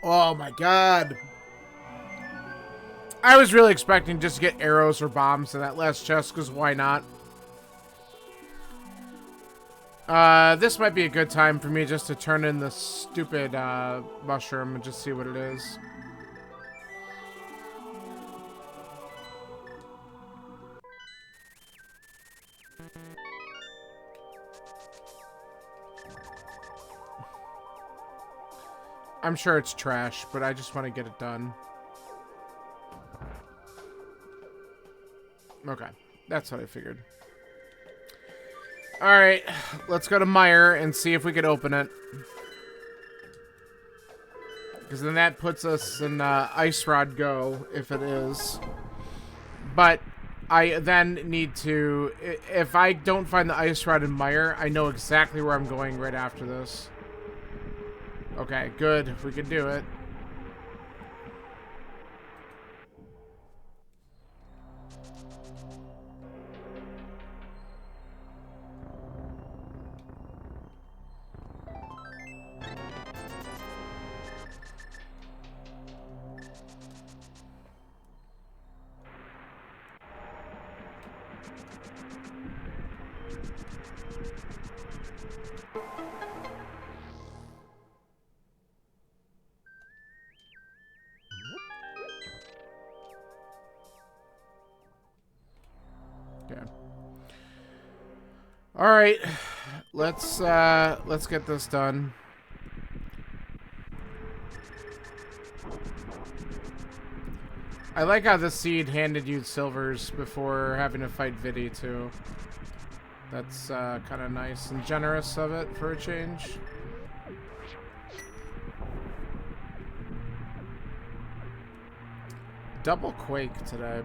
Oh my god. I was really expecting just to get arrows or bombs in that last chest, because why not? This might be a good time for me just to turn in the stupid mushroom and just see what it is. I'm sure it's trash, but I just want to get it done. Okay, that's what I figured. Alright, let's go to Meyer and see if we could open it. Because then that puts us in Ice Rod Go, if it is. But I then need to... If I don't find the Ice Rod in Meyer, I know exactly where I'm going right after this. Okay, good. We can do it. All right, let's get this done. I like how the seed handed you silvers before having to fight Viddy too. That's kind of nice and generous of it for a change. Double Quake today.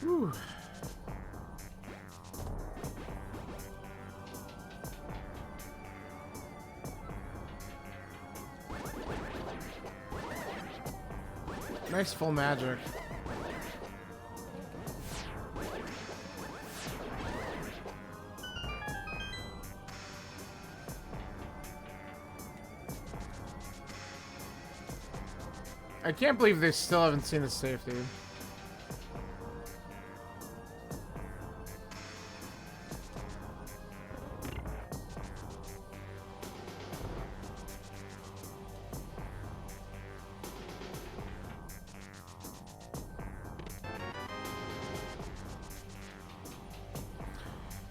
Whew. Nice full magic. I can't believe they still haven't seen the safety.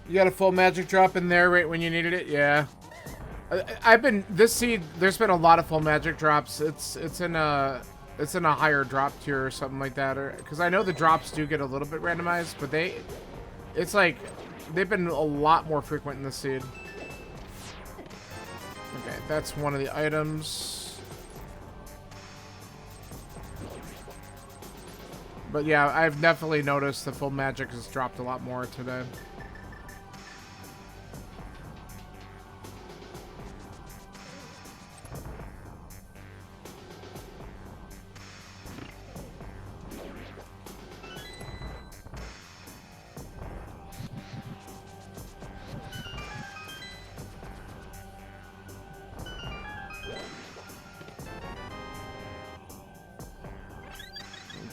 You got a full magic drop in there right when you needed it? Yeah. I've been this seed. There's been a lot of full magic drops. It's in a higher drop tier or something like that, or because I know the drops do get a little bit randomized, but it's like they've been a lot more frequent in the seed. Okay, that's one of the items. But yeah, I've definitely noticed the full magic has dropped a lot more today.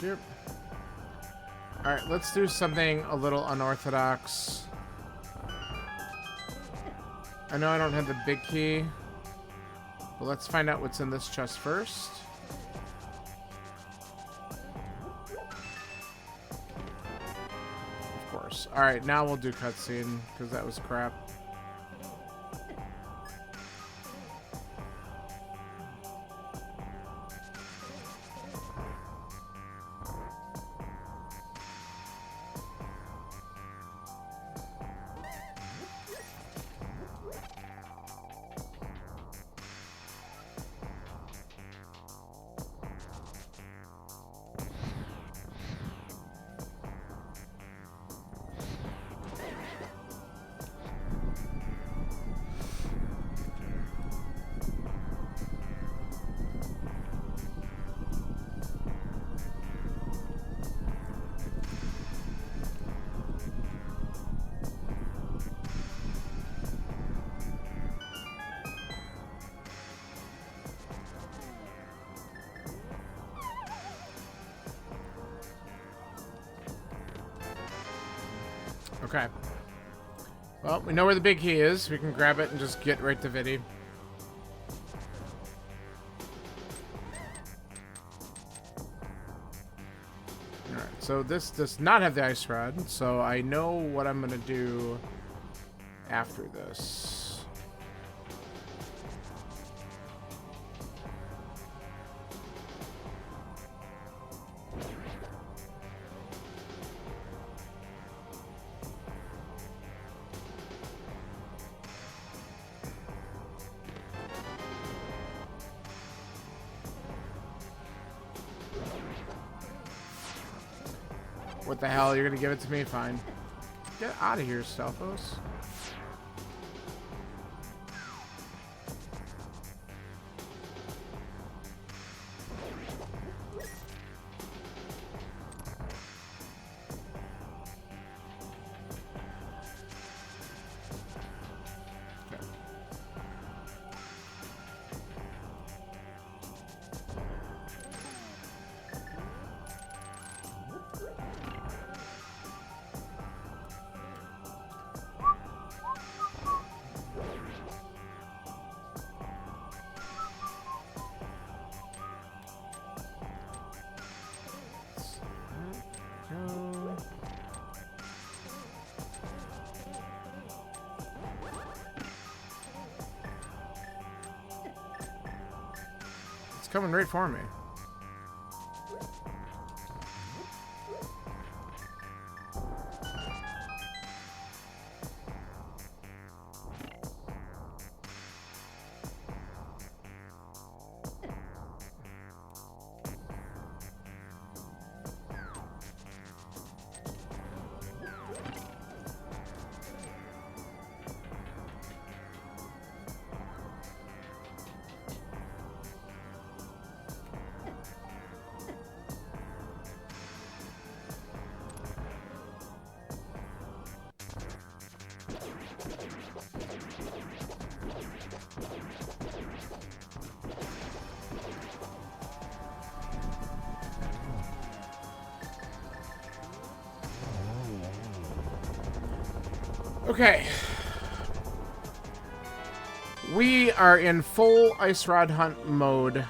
you. Alright, let's do something a little unorthodox. I know I don't have the big key, but let's find out what's in this chest first. Of course. Alright, now we'll do cutscene, because that was crap. Okay. Well, we know where the big key is. We can grab it and just get right to Viddy. Alright, so this does not have the ice rod, so I know what I'm gonna do after this. What the hell? You're gonna give it to me? Fine. Get out of here, Stelphos. It's coming right for me. Okay. We are in full ice rod hunt mode.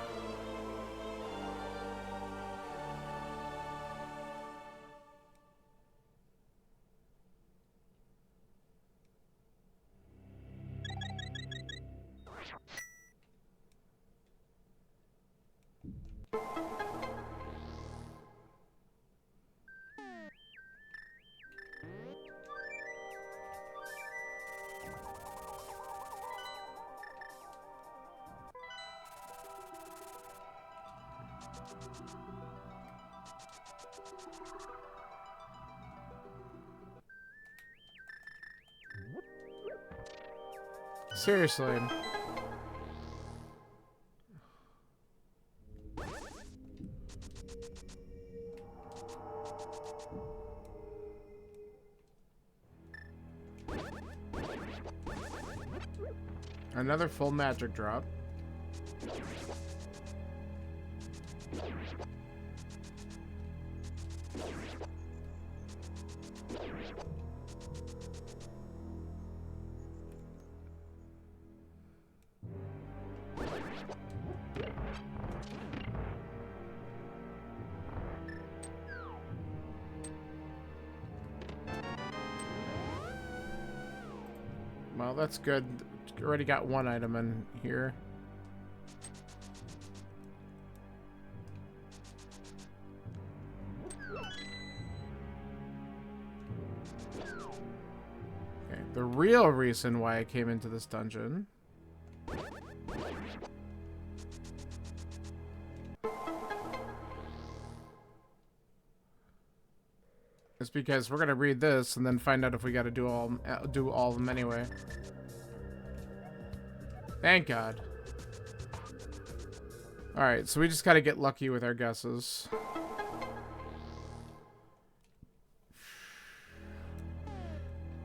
Seriously. Another full magic drop. Well, that's good. Already got one item in here. Okay, the real reason why I came into this dungeon is because we're gonna read this and then find out if we gotta do all of them anyway. Thank God. Alright, so we just gotta get lucky with our guesses.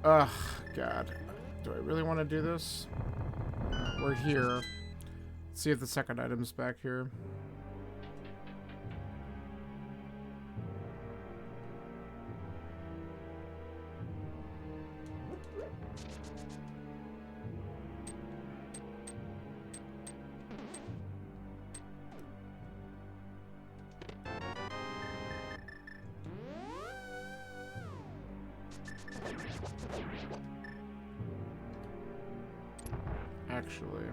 Ugh, God. Do I really want to do this? We're here. Let's see if the second item's back here. Actually.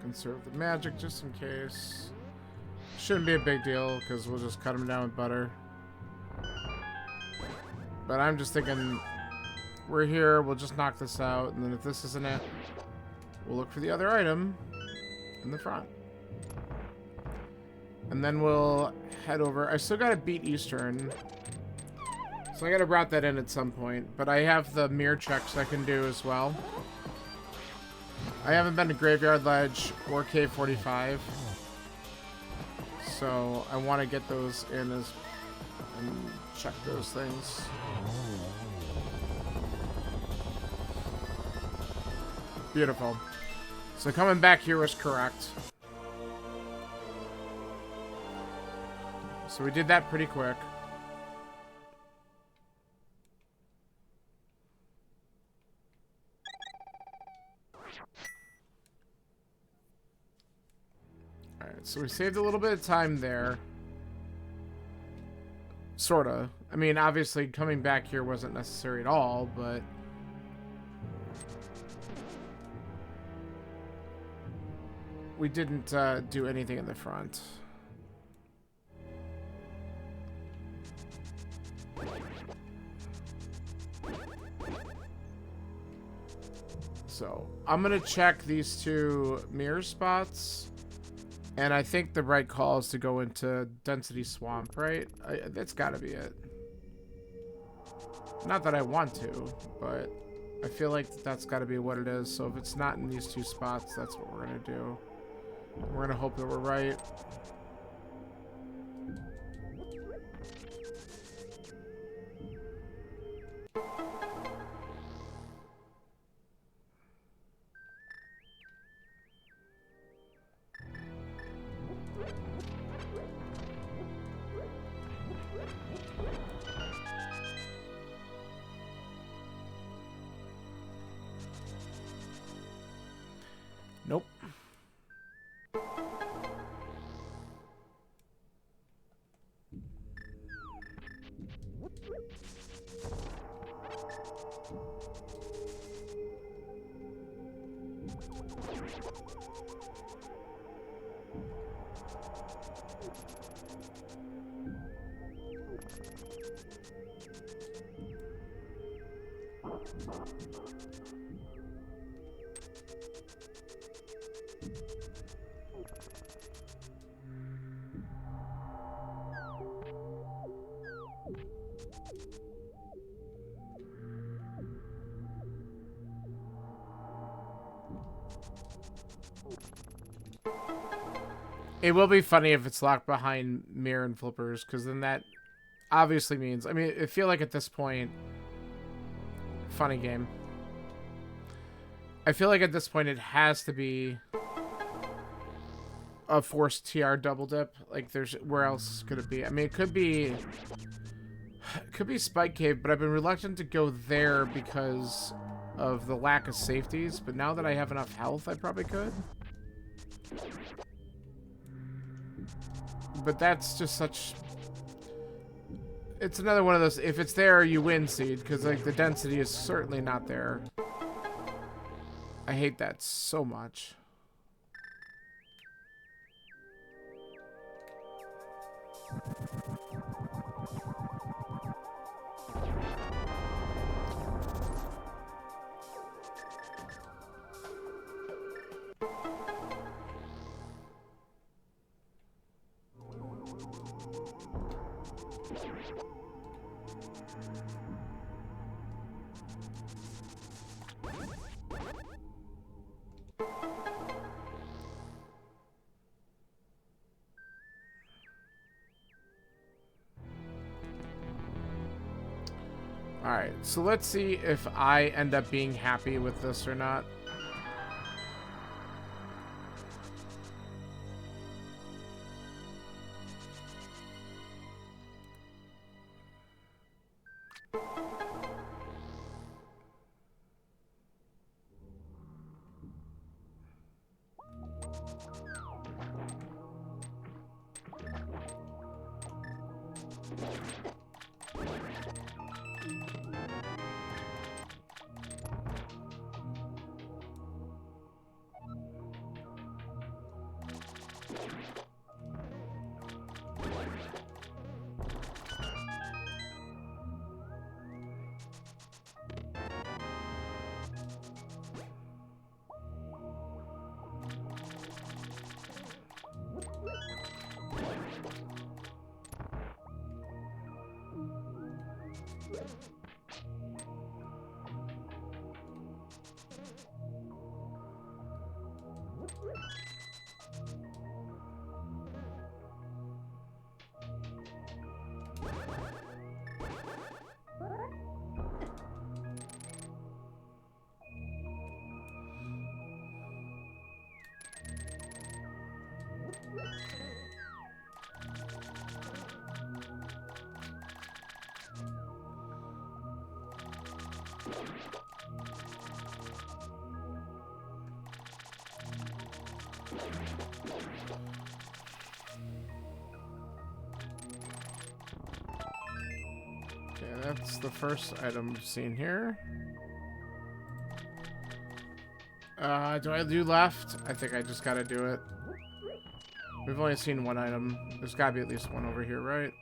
Conserve the magic just in case. Shouldn't be a big deal because we'll just cut them down with butter. But I'm just thinking, we're here, we'll just knock this out, and then if this isn't it, we'll look for the other item in the front. And then we'll head over. I still gotta beat Eastern, so I gotta route that in at some point. But I have the mirror checks I can do as well. I haven't been to Graveyard Ledge or K45, so I want to get those in and check those things. Beautiful. So coming back here was correct. So we did that pretty quick. Alright, so we saved a little bit of time there. Sorta. I mean, obviously coming back here wasn't necessary at all, but we didn't do anything in the front. So I'm gonna check these two mirror spots. And I think the right call is to go into Density Swamp, right? That's gotta be it. Not that I want to, but I feel like that's gotta be what it is. So if it's not in these two spots, that's what we're gonna do. We're gonna hope that we're right. Nope. It will be funny if it's locked behind mirror and flippers, because then that obviously means... I mean, I feel like at this point... Funny game. I feel like at this point it has to be a forced TR double dip. Like, there's... Where else could it be? I mean, it could could be Spike Cave, but I've been reluctant to go there because of the lack of safeties. But now that I have enough health, I probably could. But that's just such... It's another one of those, if it's there, you win seed, because like the density is certainly not there. I hate that so much. Alright, so let's see if I end up being happy with this or not. Okay, that's the first item seen here. Do I do left? I think I just gotta do it. We've only seen one item. There's gotta be at least one over here, right?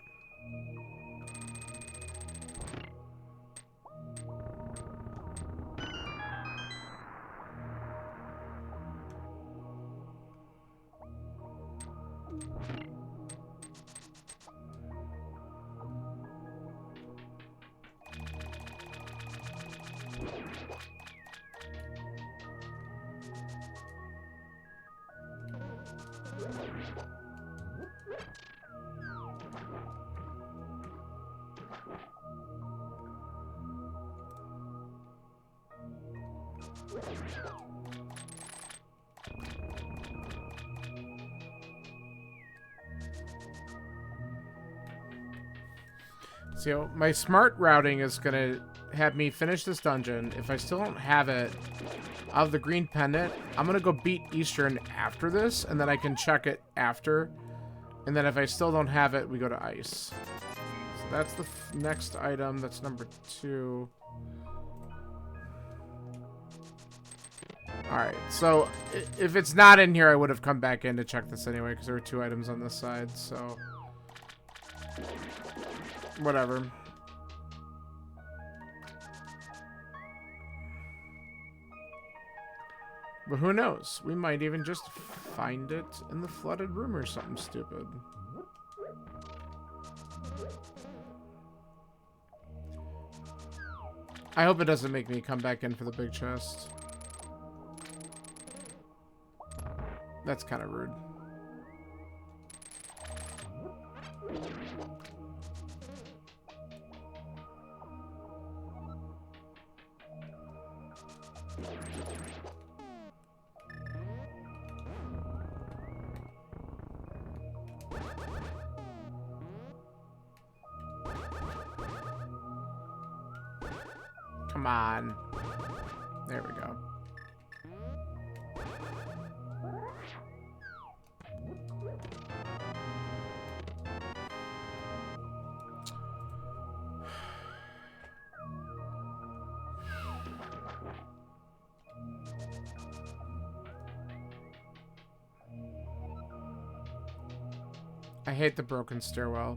So my smart routing is gonna have me finish this dungeon. If I still don't have it, out of the green pendant, I'm gonna go beat Eastern after this, and then I can check it after. And then if I still don't have it, we go to ice. So that's the next item. That's number 2. Alright, so if it's not in here, I would have come back in to check this anyway, because there were 2 items on this side, so... Whatever. But who knows? We might even just find it in the flooded room or something stupid. I hope it doesn't make me come back in for the big chest. That's kind of rude. Come on. There we go. I hate the broken stairwell.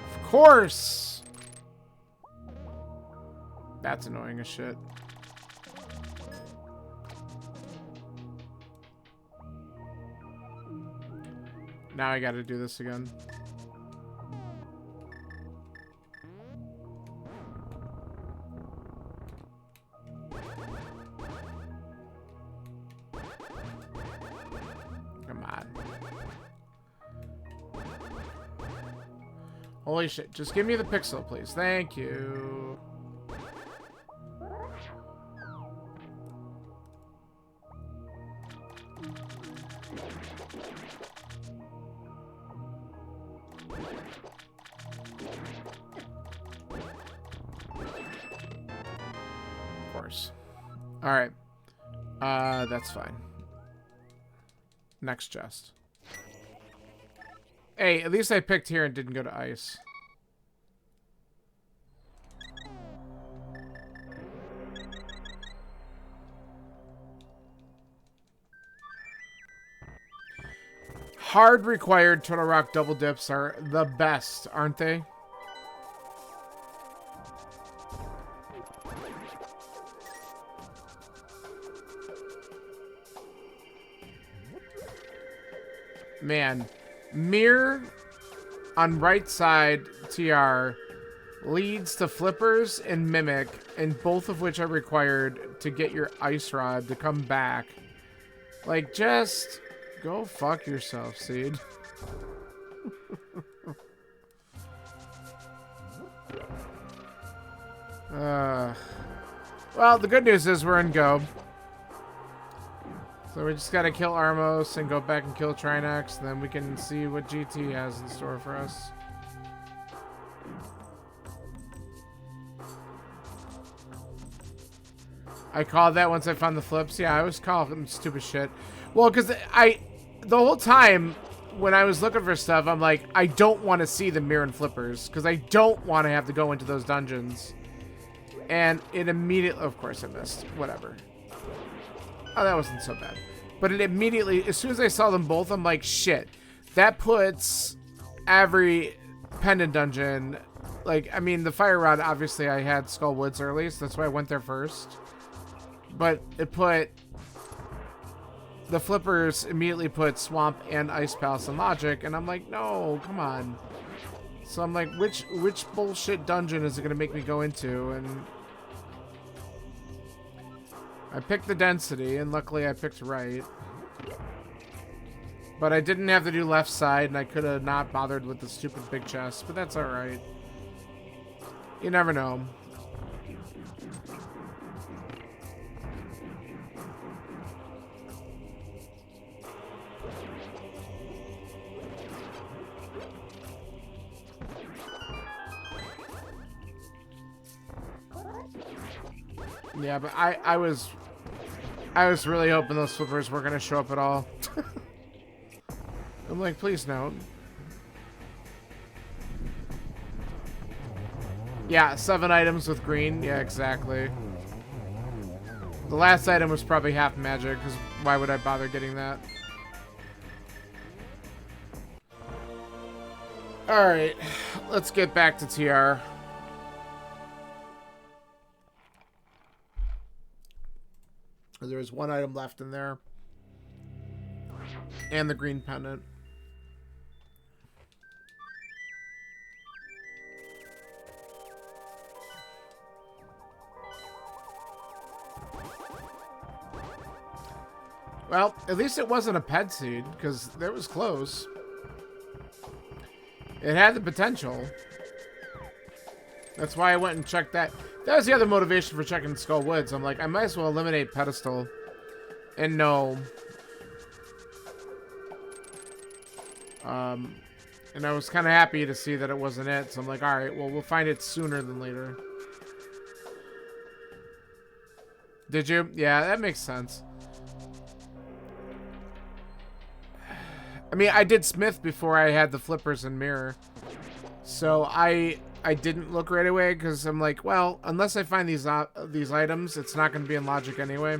Of course! That's annoying as shit. Now I gotta do this again. Come on. Holy shit. Just give me the pixel, please. Thank you. Alright. That's fine. Next chest. Hey, at least I picked here and didn't go to ice. Hard required Turtle Rock double dips are the best, aren't they? Man, mirror on right side TR leads to flippers and mimic, and both of which are required to get your ice rod to come back. Like, just go fuck yourself, Seed. Well, the good news is we're in Go. So we just gotta kill Armos and go back and kill Trinex, and then we can see what GT has in store for us. I called that once I found the flips. Yeah, I always call them stupid shit. Well, because the whole time when I was looking for stuff, I'm like, I don't want to see the mirror and flippers, because I don't want to have to go into those dungeons. And it immediately, of course I missed, whatever. Oh, that wasn't so bad. But it immediately, as soon as I saw them both, I'm like, shit. That puts every pendant dungeon, like, I mean, the Fire Rod, obviously I had Skull Woods early, so that's why I went there first. But it put, the flippers immediately put Swamp and Ice Palace and Logic, and I'm like, no, come on. So I'm like, which bullshit dungeon is it going to make me go into? And I picked the density, and luckily I picked right. But I didn't have to do left side, and I could have not bothered with the stupid big chest, but that's alright. You never know. Yeah, but I was really hoping those flippers weren't gonna show up at all. I'm like, please no. Yeah, 7 items with green. Yeah, exactly. The last item was probably half magic, because why would I bother getting that? Alright, let's get back to TR. There was 1 item left in there. And the green pendant. Well, at least it wasn't a ped seed, because that was close. It had the potential. That's why I went and checked that. That was the other motivation for checking Skull Woods. I'm like, I might as well eliminate Pedestal. And no. And I was kind of happy to see that it wasn't it. So I'm like, alright, well, we'll find it sooner than later. Did you? Yeah, that makes sense. I mean, I did Smith before I had the flippers and mirror. So I didn't look right away because I'm like, well, unless I find these items, it's not going to be in logic anyway.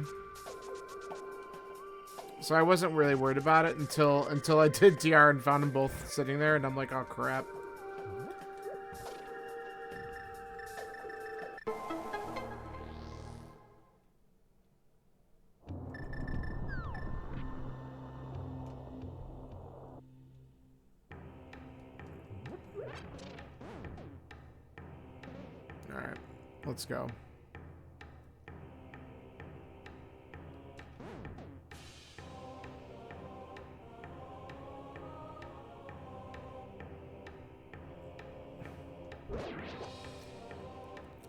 So I wasn't really worried about it until I did TR and found them both sitting there, and I'm like, oh crap. Alright, let's go.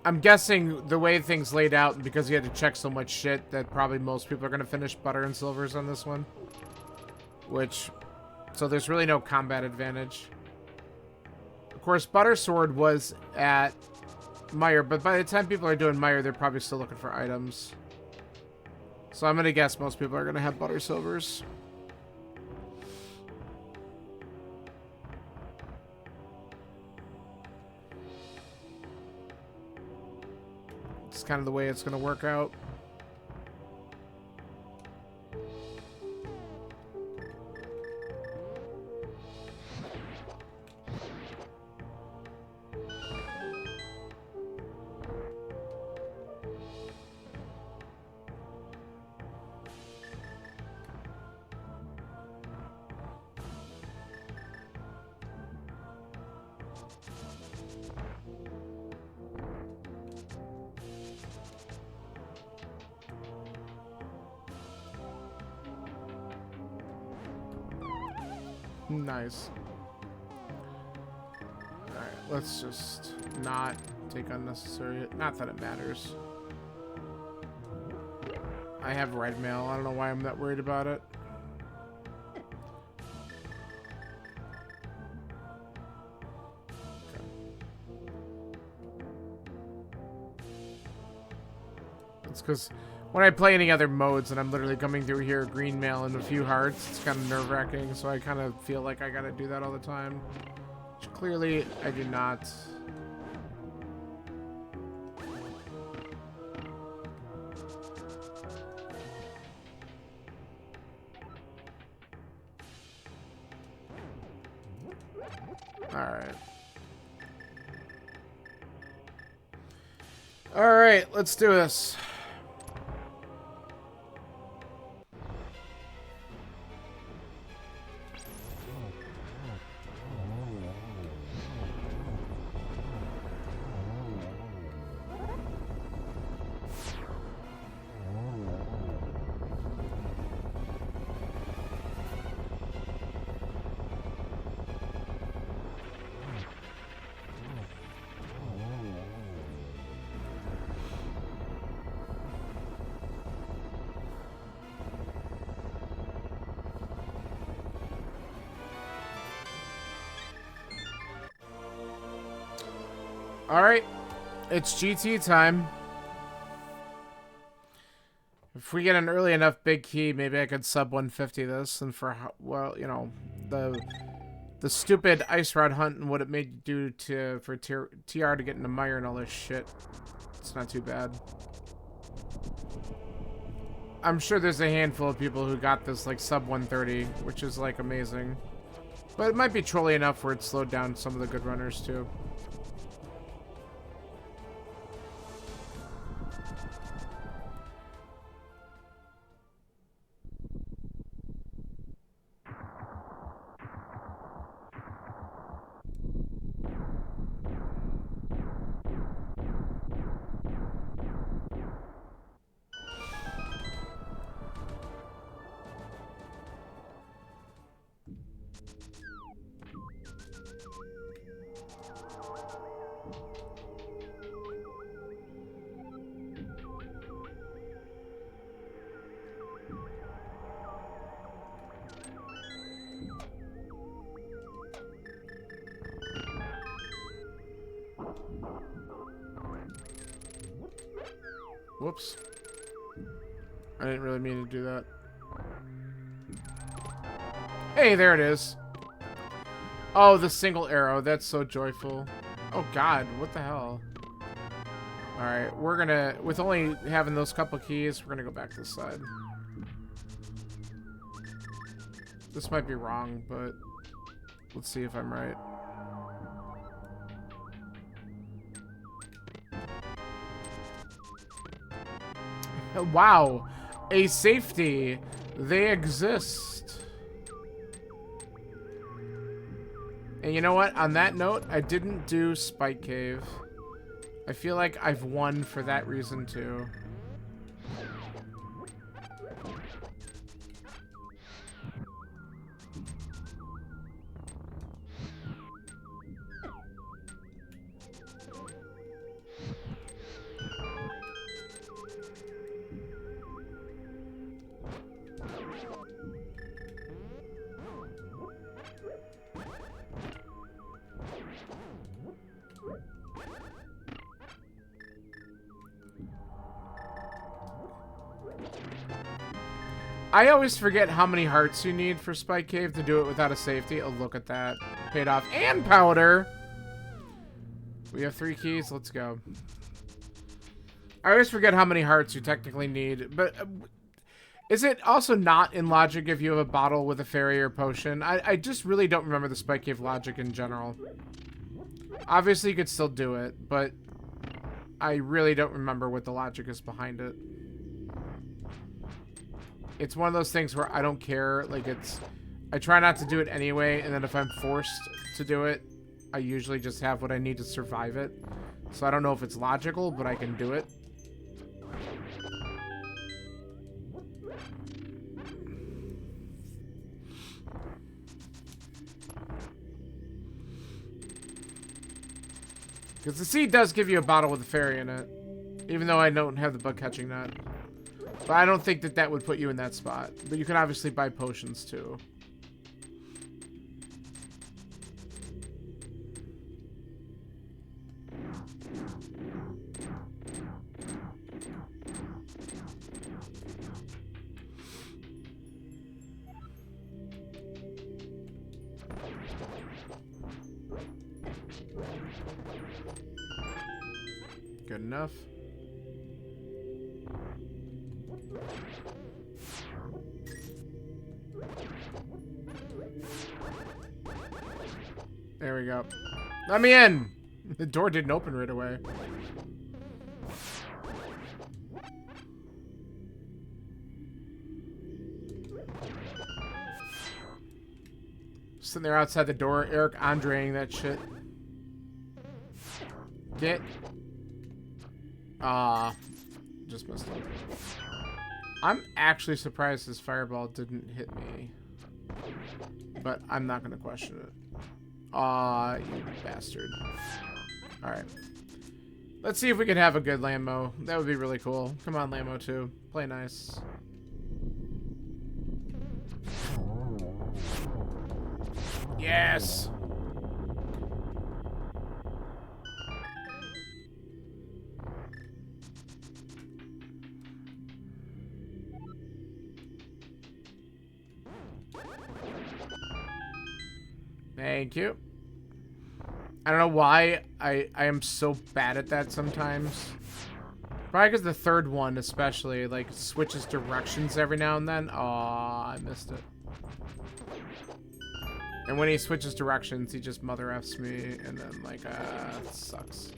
I'm guessing the way things laid out, because you had to check so much shit, that probably most people are going to finish Butter and Silvers on this one. So there's really no combat advantage. Of course, Butter Sword was at Meyer, but by the time people are doing Meyer, they're probably still looking for items. So I'm going to guess most people are going to have Butter Silvers. It's kind of the way it's going to work out. Nice. Alright, let's just not take unnecessary... Not that it matters. I have red mail. I don't know why I'm that worried about it. Okay. It's because when I play any other modes and I'm literally coming through here, green mail and a few hearts, it's kind of nerve-wracking, so I kind of feel like I gotta do that all the time. Which clearly, I do not. Alright. Alright, let's do this. Alright, it's GT time. If we get an early enough big key, maybe I could sub 150 this, and for, well, you know, the stupid ice rod hunt and what it made you do for TR to get into Meyer and all this shit. It's not too bad. I'm sure there's a handful of people who got this like sub 130, which is like amazing. But it might be trolly enough where it slowed down some of the good runners too. Whoops. I didn't really mean to do that. Hey, there it is. Oh, the single arrow. That's so joyful. Oh, God. What the hell? Alright, we're gonna... With only having those couple keys, we're gonna go back to the side. This might be wrong, but... Let's see if I'm right. Wow. A safety. They exist. And you know what? On that note, I didn't do Spike Cave. I feel like I've won for that reason too. I always forget how many hearts you need for Spike Cave to do it without a safety. Oh, look at that. Paid off. And powder! We have 3 keys. Let's go. I always forget how many hearts you technically need. But is it also not in logic if you have a bottle with a fairy or potion? I just really don't remember the Spike Cave logic in general. Obviously, you could still do it, but I really don't remember what the logic is behind it. It's one of those things where I don't care. Like, I try not to do it anyway, and then if I'm forced to do it, I usually just have what I need to survive it. So I don't know if it's logical, but I can do it. Because the seed does give you a bottle with a fairy in it. Even though I don't have the bug catching nut. But I don't think that that would put you in that spot. But you can obviously buy potions too. Good enough. There we go. Let me in! The door didn't open right away. Sitting there outside the door, Eric Andreing that shit. Get. Just missed it. I'm actually surprised this fireball didn't hit me. But I'm not gonna question it. Aw, you bastard. Alright. Let's see if we can have a good Lambo. That would be really cool. Come on, Lambo 2. Play nice. Yes! Thank you. I don't know why I am so bad at that sometimes. Probably because the third one especially, like, switches directions every now and then. Aw, I missed it. And when he switches directions, he just mother F's me, and then, like, it sucks.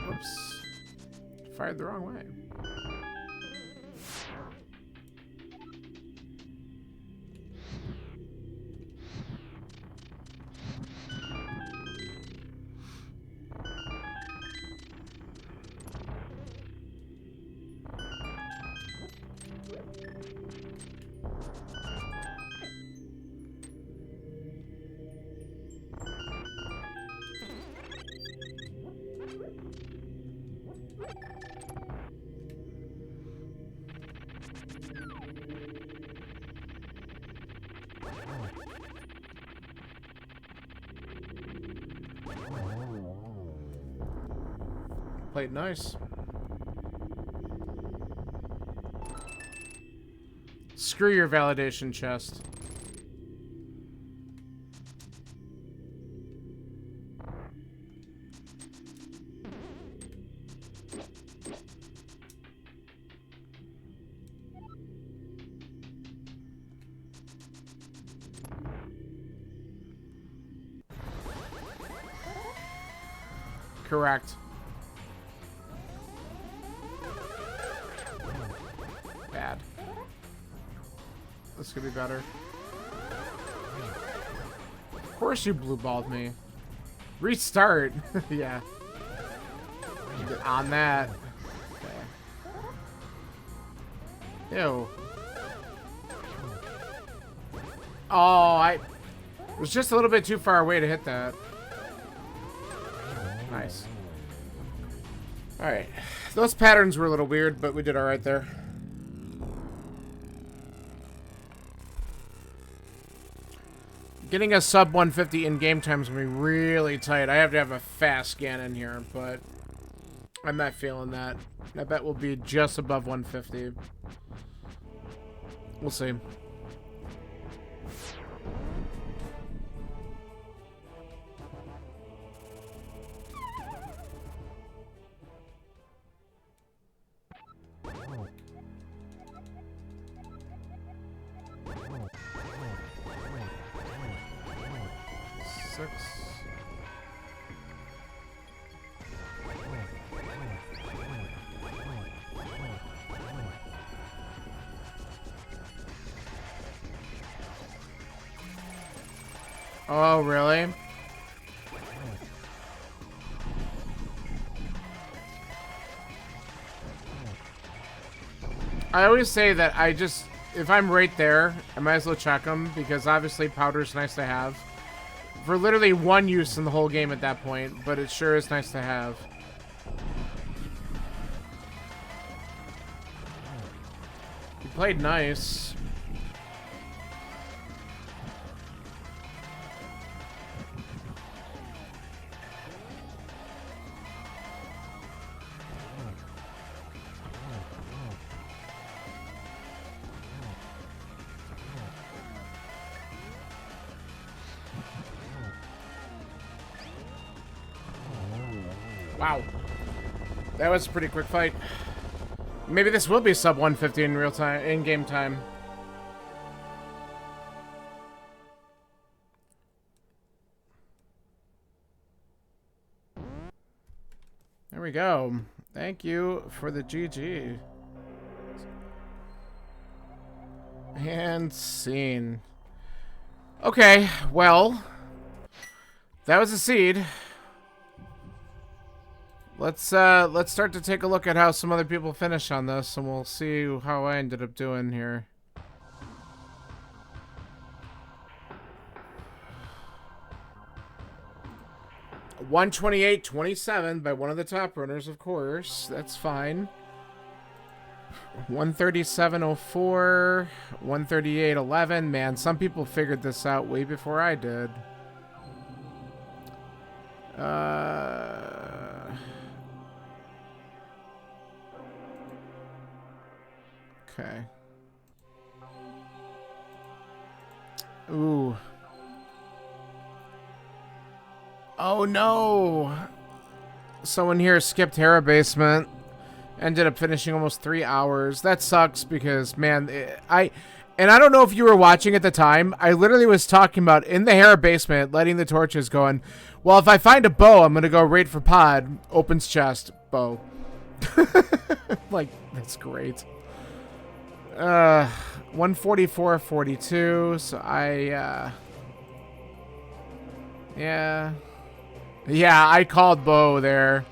Whoops. Fired the wrong way. Played nice. Screw your validation chest. Correct. Bad. This could be better. Of course you blue-balled me. Restart. Yeah. Get on that. Okay. Ew. Oh, I was just a little bit too far away to hit that. Nice. Alright. Those patterns were a little weird, but we did alright there. Getting a sub 150 in game time is going to be really tight. I have to have a fast scan in here, but I'm not feeling that. I bet we'll be just above 150. We'll see. Oh, really? I always say that if I'm right there, I might as well check them, because obviously powder's nice to have. For literally one use in the whole game at that point, but it sure is nice to have. You played nice. Wow. That was a pretty quick fight. Maybe this will be sub 150 in real time, in game time. There we go. Thank you for the GG. And scene. Okay, well, that was a seed. Let's start to take a look at how some other people finish on this, and we'll see how I ended up doing here. $128.27 by one of the top runners, of course. That's fine. 137.04, 138.11. Man, some people figured this out way before I did. Okay. Ooh. Oh no! Someone here skipped Hera Basement. Ended up finishing almost 3 hours. That sucks because, man, I don't know if you were watching at the time. I literally was talking about in the Hera Basement, lighting the torches, going, well, if I find a bow, I'm going to go raid for pod. Opens chest. Bow. Like, that's great. 144.42. So yeah, I called bow there.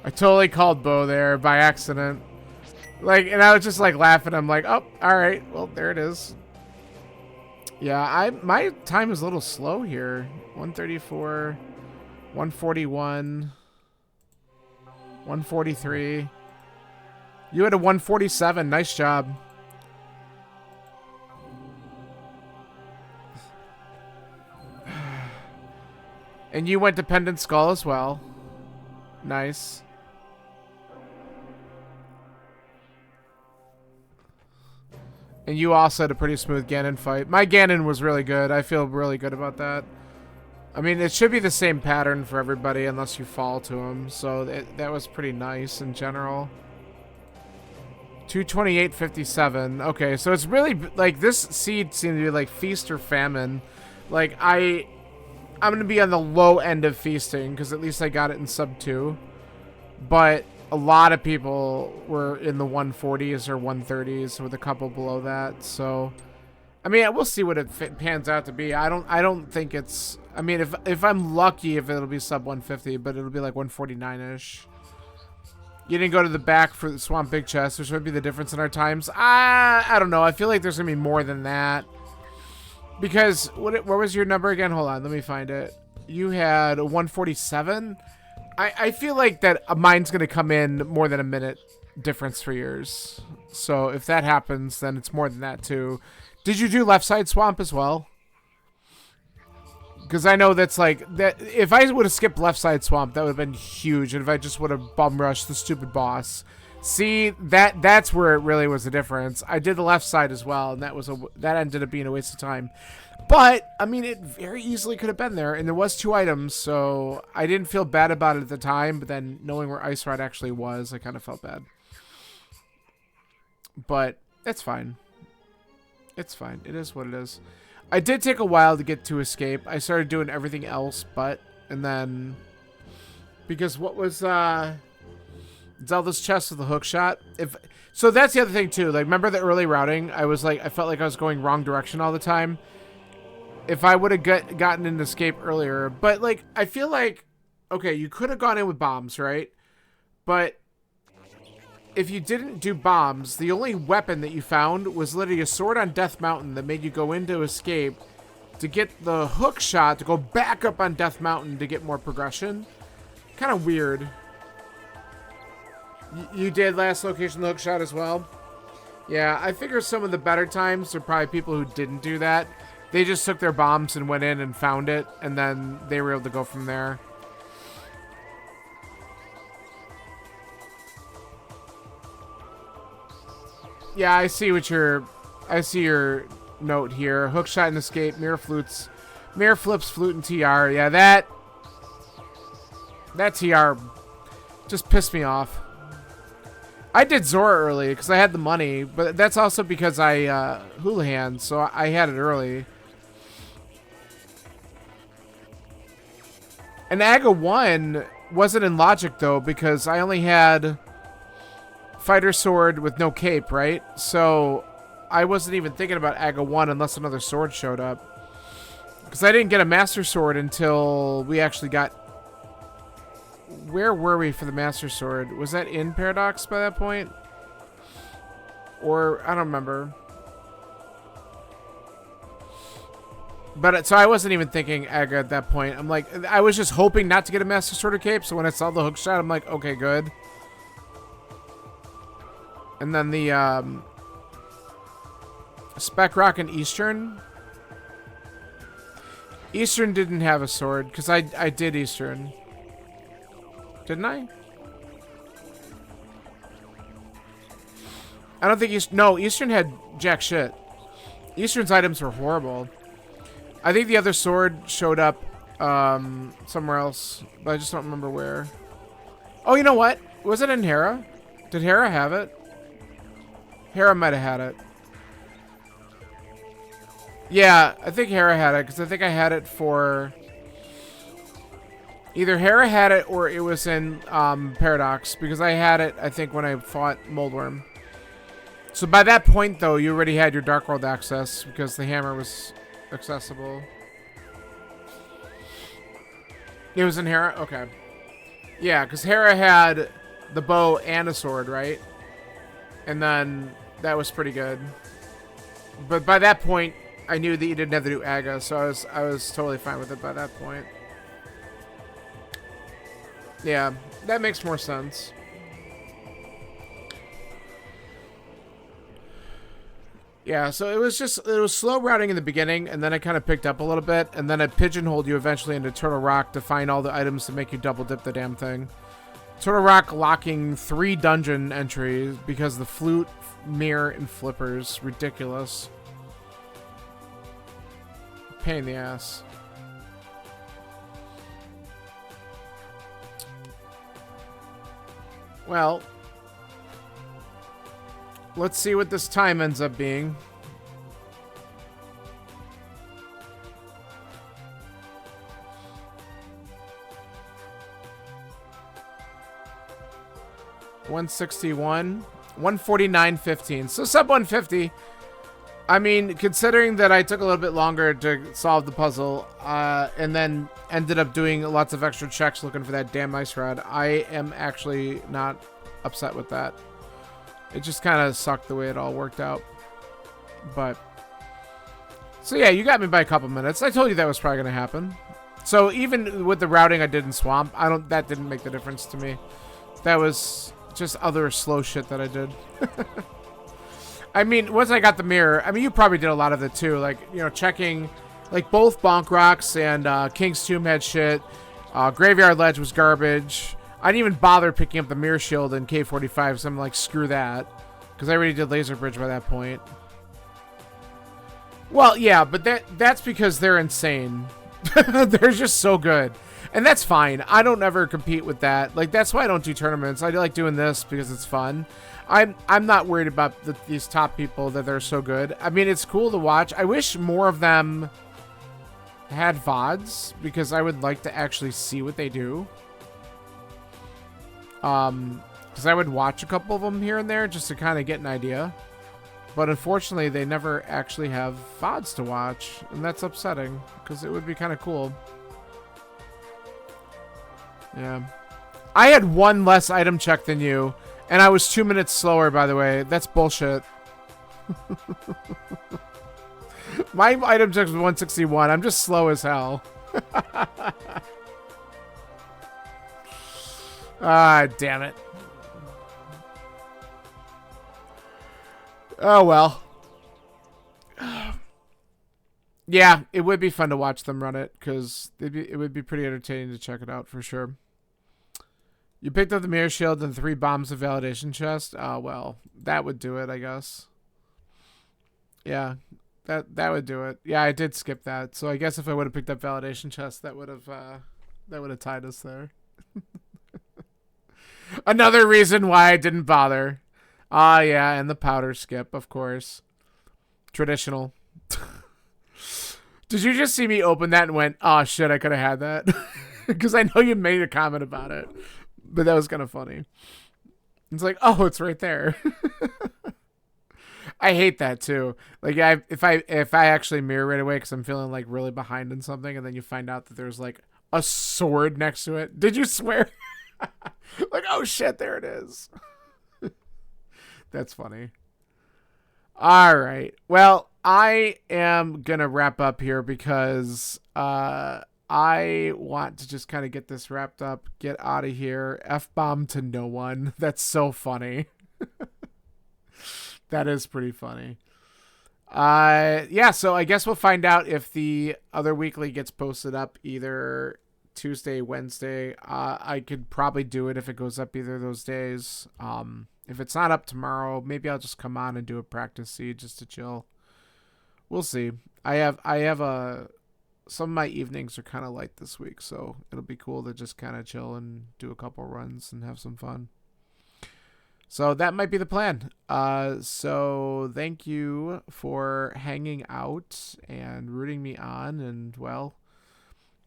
I totally called bow there by accident. Like, and I was just like laughing. I'm like, oh, all right. Well, there it is. Yeah, my time is a little slow here. 134, 141, 143. You had a 147. Nice job. And you went Dependent Skull as well. Nice. And you also had a pretty smooth Ganon fight. My Ganon was really good. I feel really good about that. I mean, it should be the same pattern for everybody unless you fall to him. So that was pretty nice in general. 228.57. Okay, so it's really like this seed seemed to be like feast or famine. Like I'm gonna be on the low end of feasting because at least I got it in sub 2. But a lot of people were in the 140s or 130s with a couple below that. So I mean, we'll see what it pans out to be. I don't think it's. I mean, if I'm lucky, if it'll be sub 150, but it'll be like 149ish. You didn't go to the back for the Swamp Big Chest, which would be the difference in our times. I don't know. I feel like there's gonna be more than that. Because what was your number again? Hold on, let me find it. You had a 147. I feel like that mine's gonna come in more than a minute difference for yours. So if that happens, then it's more than that too. Did you do left side swamp as well? Because I know that's like that. If I would have skipped left side swamp, that would have been huge. And if I just would have bum rushed the stupid boss, see that's where it really was the difference. I did the left side as well, and that ended up being a waste of time. But I mean, it very easily could have been there, and there was 2 items, so I didn't feel bad about it at the time. But then knowing where Ice Rod actually was, I kind of felt bad. But it's fine. It's fine. It is what it is. I did take a while to get to escape. I started doing everything else but, and then, because what was, Zelda's chest with the hook shot? So that's the other thing too. Like, remember the early routing? I felt like I was going wrong direction all the time. If I would have gotten an escape earlier, but like, I feel like, okay, you could have gone in with bombs, right? But if you didn't do bombs, the only weapon that you found was literally a sword on Death Mountain that made you go into escape to get the hook shot to go back up on Death Mountain to get more progression. Kind of weird. You did last location the hook shot as well? Yeah, I figure some of the better times are probably people who didn't do that. They just took their bombs and went in and found it, and then they were able to go from there. Yeah, I see your note here. Hook shot and escape, mirror flips, flute and TR. Yeah, that TR just pissed me off. I did Zora early because I had the money, but that's also because I Houlihan, so I had it early. And Aga 1 wasn't in logic though because I only had Fighter Sword with no cape, right? So I wasn't even thinking about Aga 1 unless another sword showed up. Because I didn't get a Master Sword until we actually got... Where were we for the Master Sword? Was that in Paradox by that point? Or, I don't remember. But, so I wasn't even thinking Aga at that point. I'm like, I was just hoping not to get a Master Sword or cape, so when I saw the hook shot, I'm like, okay, good. And then the Spec Rock and Eastern. Eastern didn't have a sword because I did Eastern. Didn't I? I don't think Eastern had jack shit. Eastern's items were horrible. I think the other sword showed up somewhere else, but I just don't remember where. Oh, you know what? Was it in Hera? Did Hera have it? Hera might have had it. Yeah, I think Hera had it, because I think I had it for... Either Hera had it, or it was in Paradox, because I had it, I think, when I fought Moldworm. So by that point, though, you already had your Dark World access, because the hammer was accessible. It was in Hera? Okay. Yeah, because Hera had the bow and a sword, right? And then that was pretty good. But by that point, I knew that you didn't have to do Aga, so I was totally fine with it by that point. Yeah, that makes more sense. Yeah, so it was slow routing in the beginning, and then it kind of picked up a little bit, and then it pigeonholed you eventually into Turtle Rock to find all the items to make you double dip the damn thing. Turtle Rock locking 3 dungeon entries because the flute, mirror, and flippers. Ridiculous. Pain in the ass. Well, let's see what this time ends up being. $161, $149.15. So sub 150. I mean, considering that I took a little bit longer to solve the puzzle, and then ended up doing lots of extra checks looking for that damn ice rod, I am actually not upset with that. It just kind of sucked the way it all worked out. But, so yeah, you got me by a couple minutes. I told you that was probably going to happen. So even with the routing I did in Swamp, that didn't make the difference to me. That was just other slow shit that I did. I mean, once I got the mirror, I mean, you probably did a lot of it too. Like, you know, checking, like both Bonk Rocks and King's Tomb had shit. Graveyard Ledge was garbage. I didn't even bother picking up the mirror shield in K45, so I'm like, screw that. Because I already did Laser Bridge by that point. Well, yeah, but that's because they're insane. They're just so good. And that's fine. I don't ever compete with that. Like, that's why I don't do tournaments. I like doing this because it's fun. I'm not worried about these top people that they're so good. I mean, it's cool to watch. I wish more of them had VODs because I would like to actually see what they do. Because I would watch a couple of them here and there just to kind of get an idea. But unfortunately, they never actually have VODs to watch. And that's upsetting because it would be kind of cool. Yeah. I had 1 less item check than you. And I was 2 minutes slower, by the way. That's bullshit. My item check was 161. I'm just slow as hell. Ah, damn it. Oh, well. Yeah, it would be fun to watch them run it, because it would be pretty entertaining to check it out, for sure. You picked up the mirror shield and 3 bombs of validation chest. Oh, well, that would do it, I guess. Yeah, that would do it. Yeah, I did skip that. So I guess if I would have picked up validation chest, that would have tied us there. Another reason why I didn't bother. Ah, yeah, and the powder skip, of course. Traditional. Did you just see me open that and went, oh shit, I could have had that? Because I know you made a comment about it. But that was kind of funny. It's like, oh, it's right there. I hate that too. Like, if I actually mirror right away because I'm feeling like really behind in something, and then you find out that there's like a sword next to it. Did you swear? Like, oh shit, there it is. That's funny. All right. Well, I am gonna wrap up here because I want to just kind of get this wrapped up, get out of here. F-bomb to no one. That's so funny. That is pretty funny. Yeah, so I guess we'll find out if the other weekly gets posted up either Tuesday, Wednesday. I could probably do it if it goes up either of those days. If it's not up tomorrow, maybe I'll just come on and do a practice seed just to chill. We'll see. I have some of my evenings are kind of light this week, so it'll be cool to just kind of chill and do a couple runs and have some fun. So that might be the plan. So thank you for hanging out and rooting me on. And, well,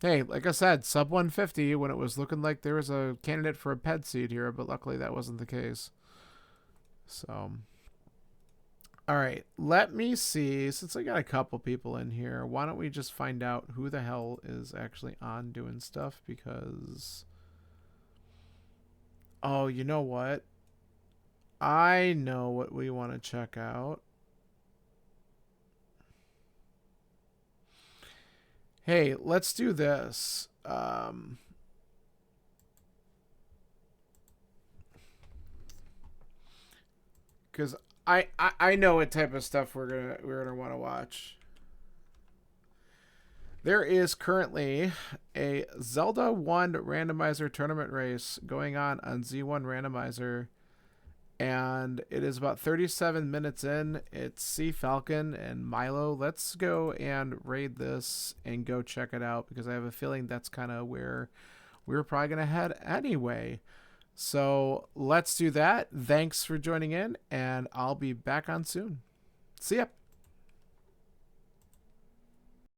hey, like I said, sub 150 when it was looking like there was a candidate for a ped seed here, but luckily that wasn't the case. So, all right, let me see. Since I got a couple people in here, why don't we just find out who the hell is actually on doing stuff? Because, oh, you know what? I know what we want to check out. Hey, let's do this. Because I know what type of stuff we're gonna want to watch. There is currently a Zelda 1 randomizer tournament race going on Z1 Randomizer, and it is about 37 minutes in. It's Sea Falcon and Milo. Let's go and raid this and go check it out, because I have a feeling that's kind of where we're probably going to head anyway. So let's do that. Thanks for joining in, and I'll be back on soon. See ya.